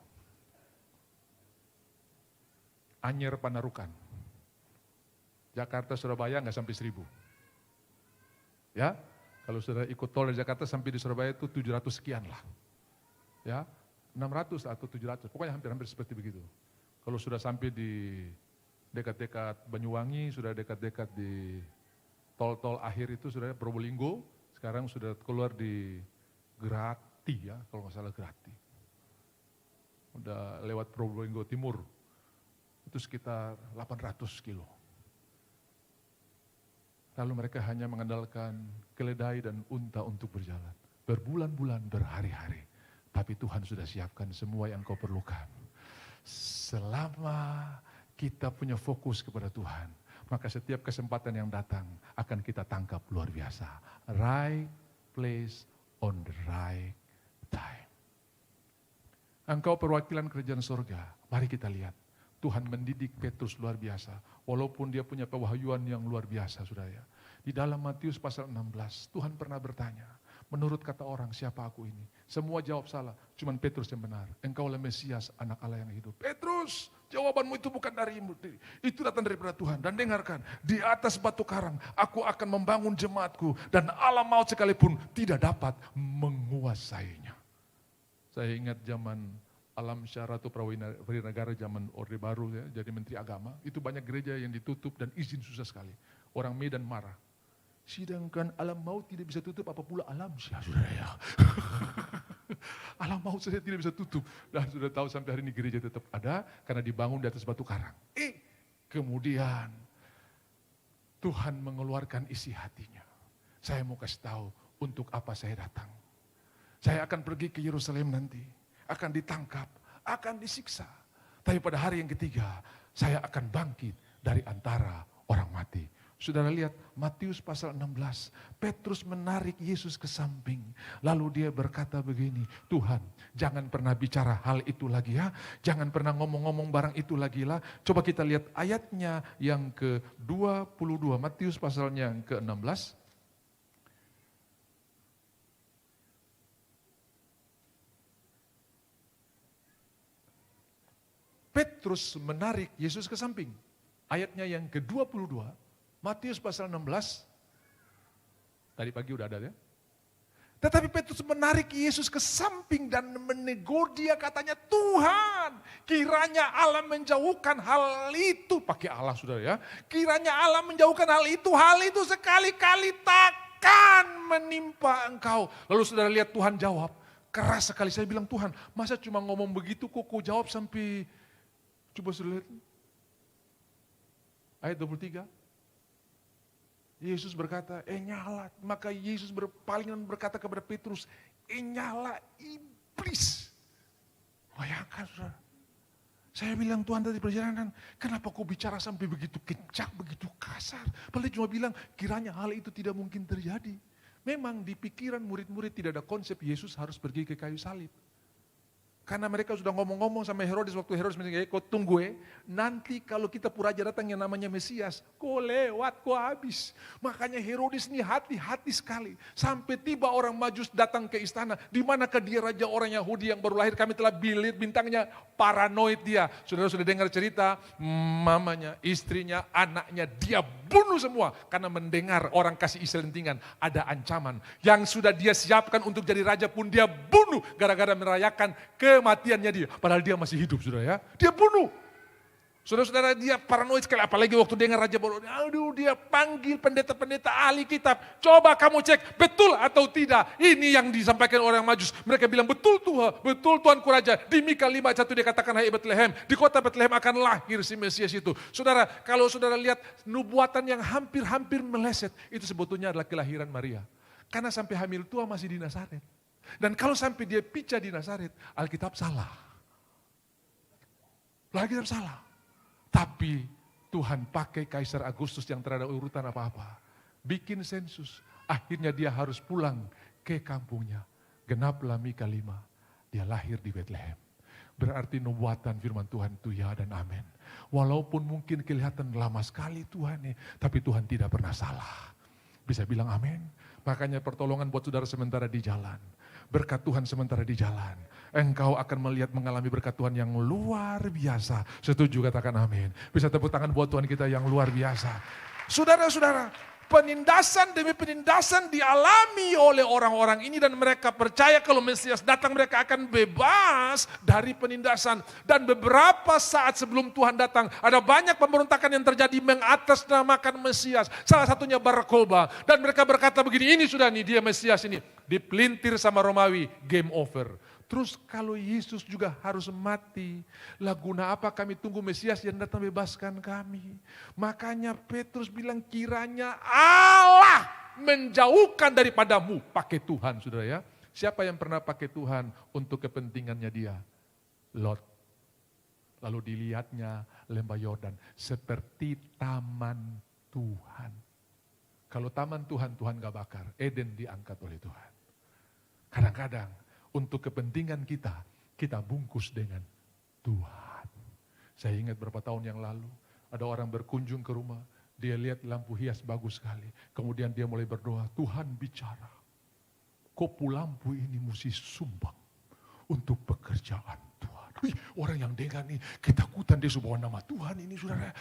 Anyer Panarukan. Jakarta Surabaya nggak sampai 1.000. Ya, kalau sudah ikut tol dari Jakarta sampai di Surabaya itu 700 sekian lah. Ya, 600 atau 700, pokoknya hampir-hampir seperti begitu. Kalau sudah sampai di dekat-dekat Banyuwangi, sudah dekat-dekat di tol-tol akhir itu sudah Probolinggo, sekarang sudah keluar di Grati ya, kalau nggak salah Grati. Udah lewat Probolinggo Timur, itu sekitar 800 kilo. Lalu mereka hanya mengandalkan keledai dan unta untuk berjalan. Berbulan-bulan, berhari-hari. Tapi Tuhan sudah siapkan semua yang kau perlukan. Selama kita punya fokus kepada Tuhan, maka setiap kesempatan yang datang akan kita tangkap luar biasa. Right place on the right time. Engkau perwakilan kerajaan surga, mari kita lihat. Tuhan mendidik Petrus luar biasa, walaupun dia punya pewahyuan yang luar biasa saudara. Di dalam Matius pasal 16, Tuhan pernah bertanya, Menurut kata orang, siapa aku ini? Semua jawab salah, cuman Petrus yang benar. Engkaulah Mesias, anak Allah yang hidup. Petrus, jawabanmu itu bukan darimu. Itu datang daripada Tuhan. Dan dengarkan, di atas batu karang, aku akan membangun jemaatku. Dan alam maut sekalipun tidak dapat menguasainya. Saya ingat zaman Alam Syaratu Prawinegara zaman Orde Baru, ya, jadi Menteri Agama. Itu banyak gereja yang ditutup dan izin susah sekali. Orang Medan marah. Sedangkan alam maut tidak bisa tutup, apa pula alam syah, saudara ya. Alam maut saja tidak bisa tutup. Dan sudah tahu sampai hari ini gereja tetap ada, karena dibangun di atas batu karang. Kemudian Tuhan mengeluarkan isi hatinya. Saya mau kasih tahu untuk apa saya datang. Saya akan pergi ke Yerusalem nanti, akan ditangkap, akan disiksa. Tapi pada hari yang ketiga, saya akan bangkit dari antara orang mati. Saudara lihat Matius pasal 16, Petrus menarik Yesus ke samping. Lalu dia berkata begini, Tuhan jangan pernah bicara hal itu lagi ya. Jangan pernah ngomong-ngomong barang itu lagi lah. Coba kita lihat ayatnya yang ke-22, Matius pasalnya yang ke-16. Petrus menarik Yesus ke samping. Ayatnya yang ke-22, Matius pasal 16, tadi pagi udah ada ya. Tetapi Petrus menarik Yesus ke samping dan menegur dia, katanya, Tuhan, kiranya Allah menjauhkan hal itu. Pakai Allah saudara ya. Kiranya Allah menjauhkan hal itu sekali-kali takkan menimpa engkau. Lalu saudara lihat Tuhan jawab, keras sekali. Saya bilang, Tuhan masa cuma ngomong begitu kok jawab sampai, coba saudara lihat. Ayat 23. Yesus berkata, nyala. Maka Yesus berpalingan berkata kepada Petrus, nyala iblis. Bayangkan saudara. Saya bilang, Tuhan tadi perjalanan, kenapa kau bicara sampai begitu kencang, begitu kasar. Padahal cuma bilang, kiranya hal itu tidak mungkin terjadi. Memang di pikiran murid-murid tidak ada konsep Yesus harus pergi ke kayu salib. Karena mereka sudah ngomong-ngomong sama Herodes, waktu Herodes bilang, kau tunggu nanti kalau kita puraja datang yang namanya Mesias, kau lewat, kau habis. Makanya Herodes ini hati-hati sekali. Sampai tiba orang Majus datang ke istana, di manakah dia raja orang Yahudi yang baru lahir, kami telah bilit bintangnya, paranoid dia. Saudara sudah dengar cerita, mamanya, istrinya, anaknya, dia bunuh semua. Karena mendengar orang kasih isi lentingan, ada ancaman. Yang sudah dia siapkan untuk jadi raja pun dia bunuh, gara-gara merayakan kematiannya dia. Padahal dia masih hidup, saudara ya. Dia bunuh. Saudara-saudara, dia paranoid sekali. Apalagi waktu dengar raja baru. Aduh, dia panggil pendeta-pendeta ahli kitab. Coba kamu cek, betul atau tidak. Ini yang disampaikan orang Majus. Mereka bilang, betul Tuhan, betul Tuanku Raja. Di Mika 5:1 dia katakan, hai Bethlehem, di kota Bethlehem akan lahir si Mesias itu. Saudara, kalau saudara lihat nubuatan yang hampir-hampir meleset, itu sebetulnya adalah kelahiran Maria. Karena sampai hamil tua masih di Nazaret. Dan kalau sampai dia pica di Nazaret, Alkitab salah. Alkitab salah. Tapi Tuhan pakai Kaisar Agustus yang terhadap urutan apa-apa. Bikin sensus. Akhirnya dia harus pulang ke kampungnya. Genaplah Mika 5. Dia lahir di Bethlehem. Berarti nubuatan firman Tuhan itu ya dan amin. Walaupun mungkin kelihatan lama sekali Tuhan, tapi Tuhan tidak pernah salah. Bisa bilang amin. Makanya pertolongan buat saudara sementara di jalan. Berkat Tuhan sementara di jalan. Engkau akan melihat mengalami berkat Tuhan yang luar biasa. Setuju katakan amin. Bisa tepuk tangan buat Tuhan kita yang luar biasa. Saudara-saudara, penindasan demi penindasan dialami oleh orang-orang ini dan mereka percaya kalau Mesias datang mereka akan bebas dari penindasan. Dan beberapa saat sebelum Tuhan datang ada banyak pemberontakan yang terjadi mengatasnamakan Mesias. Salah satunya Bar Kokhba. Dan mereka berkata begini, ini sudah nih dia Mesias ini. Dipelintir sama Romawi, game over. Terus kalau Yesus juga harus mati, lah guna apa kami tunggu Mesias yang datang bebaskan kami? Makanya Petrus bilang kiranya Allah menjauhkan daripadamu. Pakai Tuhan saudara ya. Siapa yang pernah pakai Tuhan untuk kepentingannya dia? Lot. Lalu dilihatnya lembah Yordan seperti taman Tuhan. Kalau taman Tuhan, Tuhan gak bakar. Eden diangkat oleh Tuhan. Kadang-kadang untuk kepentingan kita, kita bungkus dengan Tuhan. Saya ingat beberapa tahun yang lalu, ada orang berkunjung ke rumah, dia lihat lampu hias bagus sekali. Kemudian dia mulai berdoa, Tuhan bicara. kopu lampu ini mesti sumbang untuk pekerjaan Tuhan. Wih, orang yang dengar nih ketakutan dia sebuah nama Tuhan ini saudara.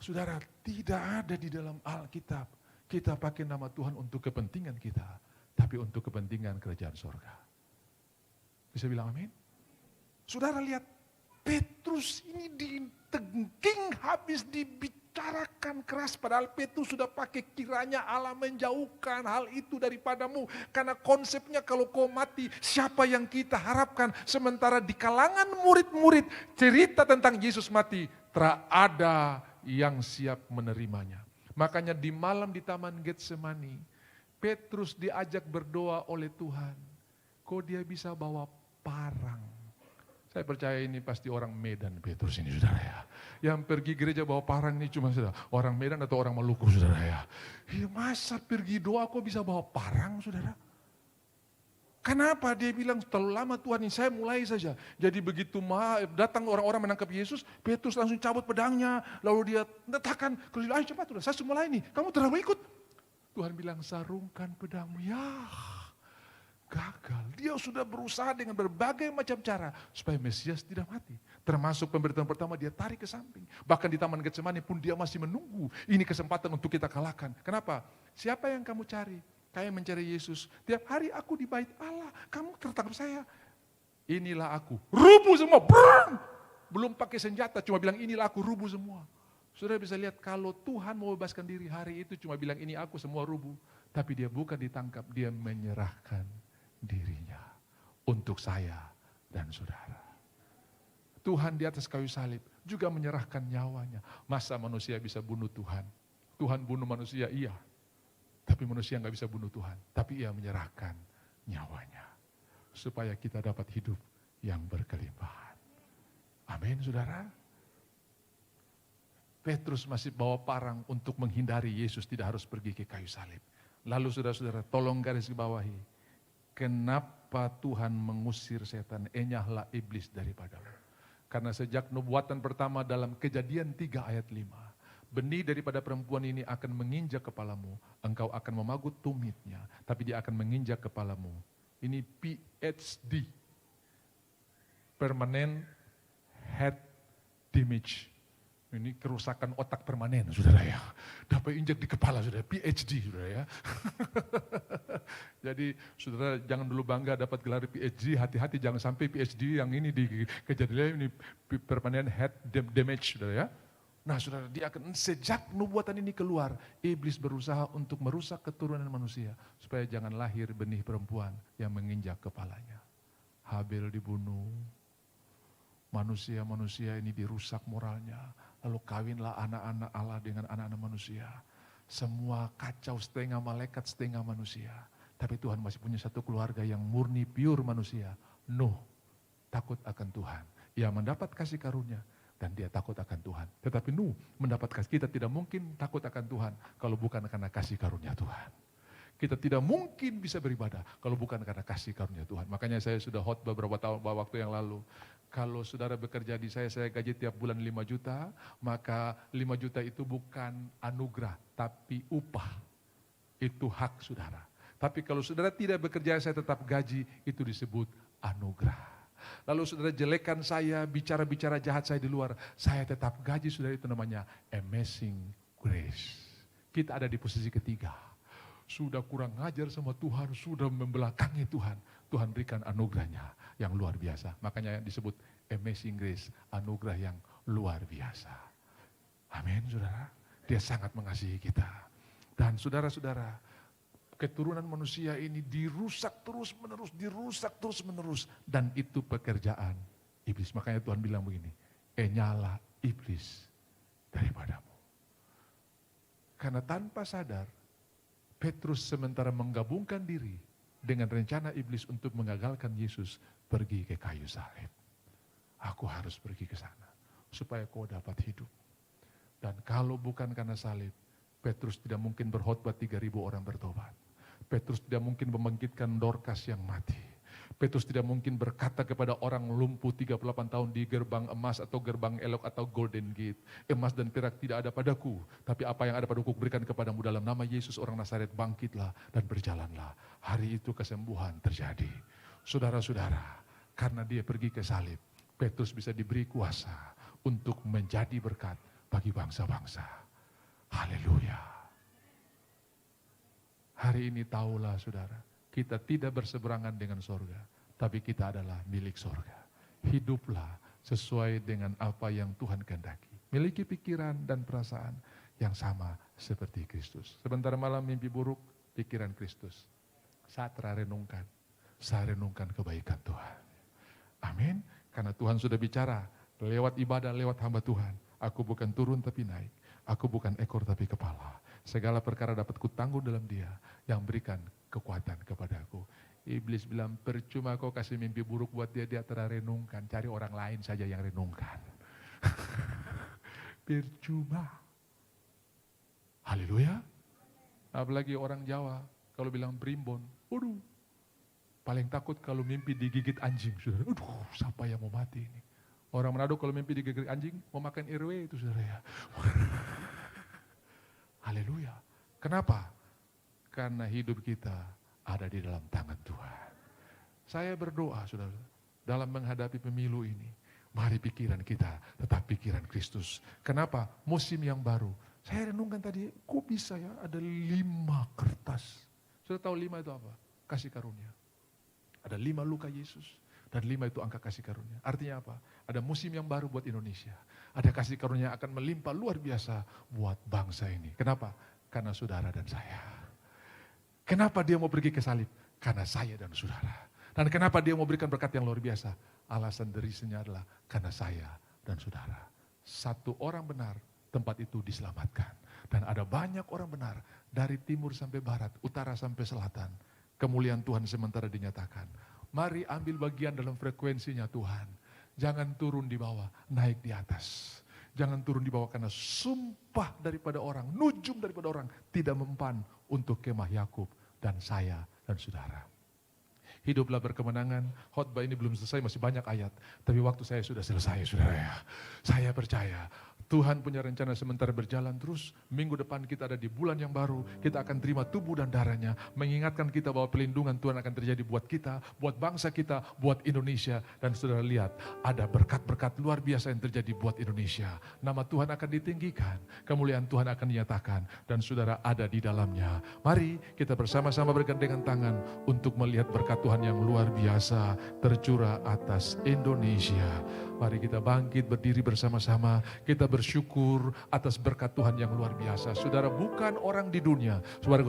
Saudara, tidak ada di dalam Alkitab kita pakai nama Tuhan untuk kepentingan kita, tapi untuk kepentingan kerajaan sorga. Bisa bilang amin? Saudara lihat, Petrus ini ditengking habis dibicarakan keras. Padahal Petrus sudah pakai kiranya Allah menjauhkan hal itu daripadamu. Karena konsepnya kalau kau mati, siapa yang kita harapkan? Sementara di kalangan murid-murid cerita tentang Yesus mati, tak ada yang siap menerimanya. Makanya di malam di Taman Getsemani, Petrus diajak berdoa oleh Tuhan. Kok dia bisa bawa parang? Saya percaya ini pasti orang Medan Petrus ini saudara ya. Yang pergi gereja bawa parang ini cuma saudara, orang Medan atau orang Maluku saudara ya. Masa pergi doa kok bisa bawa parang saudara? Kenapa dia bilang terlalu lama Tuhan ini, saya mulai saja. Jadi begitu datang orang-orang menangkap Yesus, Petrus langsung cabut pedangnya. Lalu dia letakkan, ayo cepat saya mulai nih, kamu terlalu ikut. Tuhan bilang sarungkan pedangmu ya. Gagal. Dia sudah berusaha dengan berbagai macam cara supaya Mesias tidak mati. Termasuk pemberitaan pertama dia tarik ke samping. Bahkan di Taman Getsemani pun dia masih menunggu. Ini kesempatan untuk kita kalahkan. Kenapa? Siapa yang kamu cari? Kayak mencari Yesus. Tiap hari aku di bait Allah. Kamu tertangkap saya. Inilah aku. Rubuh semua. Brrrr! Belum pakai senjata. Cuma bilang inilah aku. Rubuh semua. Saudara bisa lihat kalau Tuhan mau bebaskan diri hari itu cuma bilang ini aku semua rubuh. Tapi dia bukan ditangkap. Dia menyerahkan dirinya untuk saya dan saudara. Tuhan di atas kayu salib juga menyerahkan nyawanya. Masa manusia bisa bunuh Tuhan? Tuhan bunuh manusia, iya. Tapi manusia nggak bisa bunuh Tuhan. Tapi ia menyerahkan nyawanya. Supaya kita dapat hidup yang berkelimpahan. Amin saudara. Petrus masih bawa parang untuk menghindari Yesus tidak harus pergi ke kayu salib. Lalu saudara-saudara tolong garis bawahi. Kenapa Tuhan mengusir setan? Enyahlah iblis daripadamu. Karena sejak nubuatan pertama dalam Kejadian 3 ayat 5. Benih daripada perempuan ini akan menginjak kepalamu. Engkau akan memagut tumitnya. Tapi dia akan menginjak kepalamu. Ini PhD. Permanent Head Damage. Ini kerusakan otak permanen, saudara ya. Dapat injak di kepala, saudara. PhD, saudara ya. Jadi, saudara jangan dulu bangga dapat gelar PhD. Hati-hati jangan sampai PhD yang ini di kejadian ini permanent head damage, saudara ya. Nah, saudara, dia akan sejak nubuatan ini keluar, iblis berusaha untuk merusak keturunan manusia supaya jangan lahir benih perempuan yang menginjak kepalanya. Habel dibunuh. Manusia-manusia ini dirusak moralnya. Lalu kawinlah anak-anak Allah dengan anak-anak manusia. Semua kacau, setengah malaikat, setengah manusia. Tapi Tuhan masih punya satu keluarga yang murni, pure manusia. Nuh, takut akan Tuhan. Ia mendapat kasih karunia dan dia takut akan Tuhan. Tetapi Nuh mendapat kasih, kita tidak mungkin takut akan Tuhan kalau bukan karena kasih karunia Tuhan. Kita tidak mungkin bisa beribadah kalau bukan karena kasih karunia Tuhan. Makanya saya sudah khotbah beberapa waktu yang lalu. Kalau saudara bekerja di saya gaji tiap bulan 5 juta, maka 5 juta itu bukan anugerah, tapi upah. Itu hak saudara. Tapi kalau saudara tidak bekerja, saya tetap gaji, itu disebut anugerah. Lalu saudara jelekan saya, bicara-bicara jahat saya di luar, saya tetap gaji saudara, itu namanya amazing grace. Kita ada di posisi ketiga. Sudah kurang ngajar sama Tuhan, sudah membelakangi Tuhan. Tuhan berikan anugerahnya yang luar biasa. Makanya disebut amazing grace, anugerah yang luar biasa. Amin saudara. Dia sangat mengasihi kita. Dan saudara-saudara, keturunan manusia ini dirusak terus menerus. Dan itu pekerjaan iblis. Makanya Tuhan bilang begini, enyala iblis daripadamu. Karena tanpa sadar, Petrus sementara menggabungkan diri dengan rencana iblis untuk mengagalkan Yesus pergi ke kayu salib. Aku harus pergi ke sana supaya kau dapat hidup. Dan kalau bukan karena salib, Petrus tidak mungkin berkhotbah 3.000 orang bertobat. Petrus tidak mungkin membangkitkan Dorcas yang mati. Petrus tidak mungkin berkata kepada orang lumpuh 38 tahun di gerbang emas atau gerbang elok atau golden gate. Emas dan perak tidak ada padaku, tapi apa yang ada padaku berikan kepadamu dalam nama Yesus orang Nazaret, bangkitlah dan berjalanlah. hari itu kesembuhan terjadi. Saudara-saudara, karena dia pergi ke salib, Petrus bisa diberi kuasa untuk menjadi berkat bagi bangsa-bangsa. Haleluya. Hari ini tahulah saudara, kita tidak berseberangan dengan sorga, tapi kita adalah milik sorga. Hiduplah sesuai dengan apa yang Tuhan kehendaki. Miliki pikiran dan perasaan yang sama seperti Kristus. Sebentar malam mimpi buruk, pikiran Kristus. Saat renungkan, saya renungkan kebaikan Tuhan. Amin. Karena Tuhan sudah bicara lewat ibadah, lewat hamba Tuhan. Aku bukan turun tapi naik. Aku bukan ekor tapi kepala. Segala perkara dapat kutanggung dalam Dia yang berikan kekuatan kepadaku. Iblis bilang, percuma kau kasih mimpi buruk buat dia telah renungkan. Cari orang lain saja yang renungkan. Percuma. Haleluya. Apalagi orang Jawa, kalau bilang primbon, waduh. Paling takut kalau mimpi digigit anjing. Saudara. Aduh, siapa yang mau mati ini? Orang Manado kalau mimpi digigit anjing, mau makan RW itu saudara ya. Haleluya. Kenapa? Karena hidup kita ada di dalam tangan Tuhan. Saya berdoa saudara, dalam menghadapi pemilu ini, mari pikiran kita tetap pikiran Kristus. Kenapa? Musim yang baru. Saya renungkan tadi, kok bisa ya ada 5 kertas. Sudah tahu 5 itu apa? Kasih karunia. Ada 5 luka Yesus. Dan 5 itu angka kasih karunia. Artinya apa? Ada musim yang baru buat Indonesia. Ada kasih karunia akan melimpah luar biasa buat bangsa ini. Kenapa? Karena saudara dan saya. Kenapa dia mau pergi ke salib? Karena saya dan saudara. Dan kenapa dia mau berikan berkat yang luar biasa? Alasan dari reasonnya adalah karena saya dan saudara. Satu orang benar, tempat itu diselamatkan. Dan ada banyak orang benar dari timur sampai barat, utara sampai selatan. Kemuliaan Tuhan sementara dinyatakan. Mari ambil bagian dalam frekuensinya Tuhan. Jangan turun di bawah, naik di atas. Jangan turun di bawah karena sumpah daripada orang, nujum daripada orang tidak mempan untuk kemah Yakub dan saya dan saudara. Hiduplah berkemenangan, khotbah ini belum selesai, masih banyak ayat. Tapi waktu saya sudah selesai, saudara ya. Saya percaya Tuhan punya rencana sementara berjalan terus. Minggu depan kita ada di bulan yang baru. Kita akan terima tubuh dan darahnya. Mengingatkan kita bahwa pelindungan Tuhan akan terjadi buat kita, buat bangsa kita, buat Indonesia. Dan saudara lihat, ada berkat-berkat luar biasa yang terjadi buat Indonesia. Nama Tuhan akan ditinggikan, kemuliaan Tuhan akan dinyatakan. Dan saudara ada di dalamnya. Mari kita bersama-sama bergandengan tangan untuk melihat berkat Tuhan yang luar biasa tercurah atas Indonesia. Mari kita bangkit berdiri bersama-sama. Kita bersyukur atas berkat Tuhan yang luar biasa. Saudara bukan orang di dunia. Saudara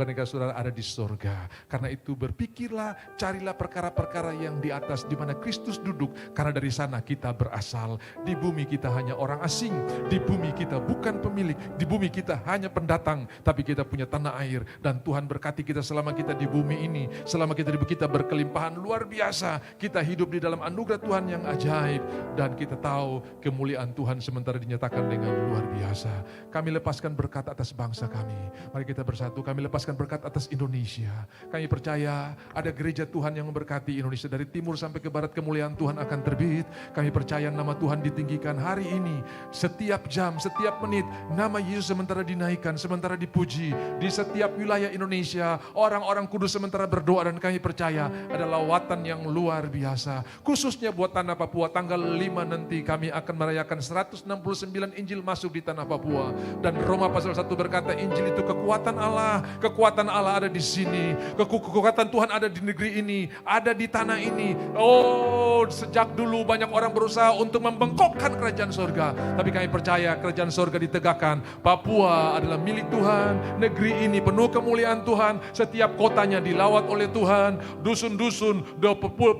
ada di sorga. Karena itu berpikirlah, carilah perkara-perkara yang di atas di mana Kristus duduk. Karena dari sana kita berasal. Di bumi kita hanya orang asing. Di bumi kita bukan pemilik. Di bumi kita hanya pendatang. Tapi kita punya tanah air. Dan Tuhan berkati kita selama kita di bumi ini. Selama kita di bumi kita berkelimpahan luar biasa. Kita hidup di dalam anugerah Tuhan yang ajaib. Dan kita tahu kemuliaan Tuhan sementara dinyatakan dengan luar biasa. Kami lepaskan berkat atas bangsa kami. Mari kita bersatu, kami lepaskan berkat atas Indonesia. Kami percaya ada gereja Tuhan yang memberkati Indonesia. Dari timur sampai ke barat kemuliaan Tuhan akan terbit. Kami percaya nama Tuhan ditinggikan hari ini. Setiap jam, setiap menit, nama Yesus sementara dinaikkan, sementara dipuji. Di setiap wilayah Indonesia, orang-orang kudus sementara berdoa dan kami percaya ada lawatan yang luar biasa. Khususnya buat tanah Papua, tanggal 5 nanti kami akan merayakan 169 Injil masuk di tanah Papua. Dan Roma pasal 1 berkata Injil itu kekuatan Allah. Kekuatan Allah ada di sini. Kekuatan Tuhan ada di negeri ini. Ada di tanah ini. Oh, sejak dulu banyak orang berusaha untuk membengkokkan kerajaan sorga. Tapi kami percaya kerajaan sorga ditegakkan. Papua adalah milik Tuhan. Negeri ini penuh kemuliaan Tuhan. Setiap kotanya dilawat oleh Tuhan. Dusun-dusun,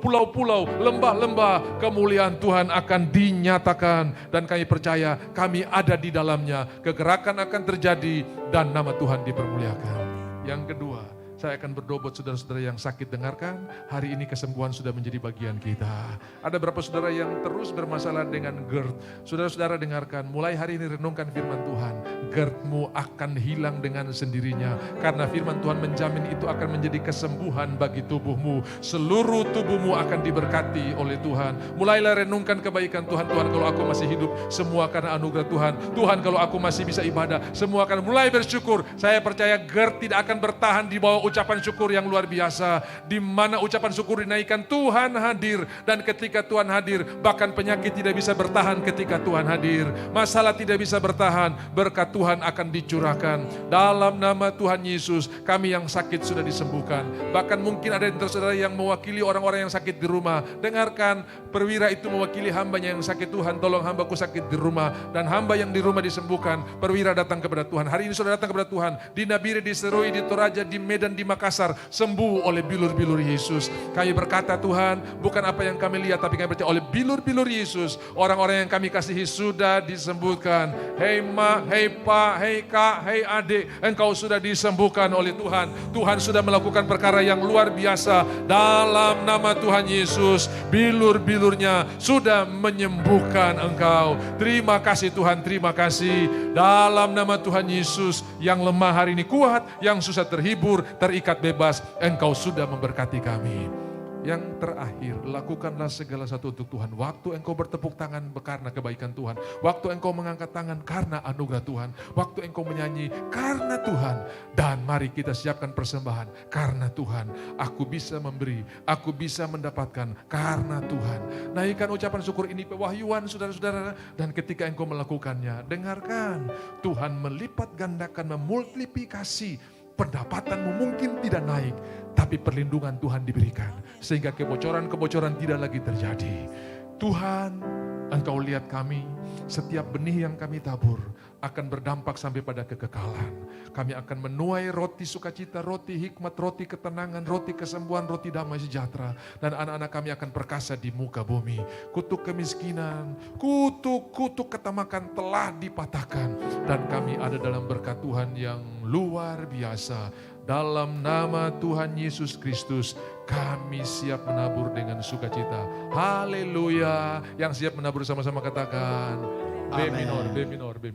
pulau-pulau, lembah-lembah. Kemuliaan Tuhan akan dinyatakan. Dan kami percaya kami ada di dalamnya. Kegerakan akan terjadi dan nama Tuhan dipermuliakan. Yang kedua, saya akan berdoa buat saudara-saudara yang sakit, dengarkan. Hari ini kesembuhan sudah menjadi bagian kita. Ada berapa saudara yang terus bermasalah dengan GERD. Saudara-saudara dengarkan, mulai hari ini renungkan firman Tuhan. GERD-mu akan hilang dengan sendirinya. Karena firman Tuhan menjamin itu akan menjadi kesembuhan bagi tubuhmu. Seluruh tubuhmu akan diberkati oleh Tuhan. Mulailah renungkan kebaikan Tuhan. Tuhan, kalau aku masih hidup, semua karena anugerah Tuhan. Tuhan, kalau aku masih bisa ibadah, semua akan mulai bersyukur. Saya percaya GERD tidak akan bertahan di bawah ujian ucapan syukur yang luar biasa. Di mana ucapan syukur dinaikkan, Tuhan hadir. Dan ketika Tuhan hadir, bahkan penyakit tidak bisa bertahan ketika Tuhan hadir. Masalah tidak bisa bertahan, berkat Tuhan akan dicurahkan. Dalam nama Tuhan Yesus, kami yang sakit sudah disembuhkan. Bahkan mungkin ada yang saudara yang mewakili orang-orang yang sakit di rumah. Dengarkan, perwira itu mewakili hambanya yang sakit. Tuhan, tolong hambaku sakit di rumah. Dan hamba yang di rumah disembuhkan. Perwira datang kepada Tuhan. Hari ini saudara datang kepada Tuhan. Di Nabire, di Serui, di Toraja, di Medan, di Makassar, sembuh oleh bilur-bilur Yesus. Kami berkata, Tuhan, bukan apa yang kami lihat, tapi kami percaya oleh bilur-bilur Yesus, orang-orang yang kami kasihi sudah disembuhkan. Hei ma, hei pa, hei kak, hei adik, engkau sudah disembuhkan oleh Tuhan. Tuhan sudah melakukan perkara yang luar biasa. Dalam nama Tuhan Yesus, bilur-bilurnya sudah menyembuhkan engkau. Terima kasih Tuhan, terima kasih. Dalam nama Tuhan Yesus, yang lemah hari ini kuat, yang susah terhibur, terikat bebas, engkau sudah memberkati kami. Yang terakhir, lakukanlah segala sesuatu untuk Tuhan. Waktu engkau bertepuk tangan karena kebaikan Tuhan. Waktu engkau mengangkat tangan karena anugerah Tuhan. Waktu engkau menyanyi karena Tuhan. Dan mari kita siapkan persembahan karena Tuhan. Aku bisa memberi, aku bisa mendapatkan karena Tuhan. Naikkan ucapan syukur ini pewahyuan saudara-saudara. Dan ketika engkau melakukannya, dengarkan. Tuhan melipat gandakan, memultiplikasi. Pendapatanmu mungkin tidak naik, tapi perlindungan Tuhan diberikan. Sehingga kebocoran-kebocoran tidak lagi terjadi. Tuhan, Engkau lihat kami, setiap benih yang kami tabur akan berdampak sampai pada kekekalan. Kami akan menuai roti sukacita, roti hikmat, roti ketenangan, roti kesembuhan, roti damai sejahtera. Dan anak-anak kami akan perkasa di muka bumi. Kutuk kemiskinan, kutuk ketamakan telah dipatahkan. Dan kami ada dalam berkat Tuhan yang luar biasa. Dalam nama Tuhan Yesus Kristus, kami siap menabur dengan sukacita. Haleluya. Yang siap menabur sama-sama katakan, B minor, B minor, B minor.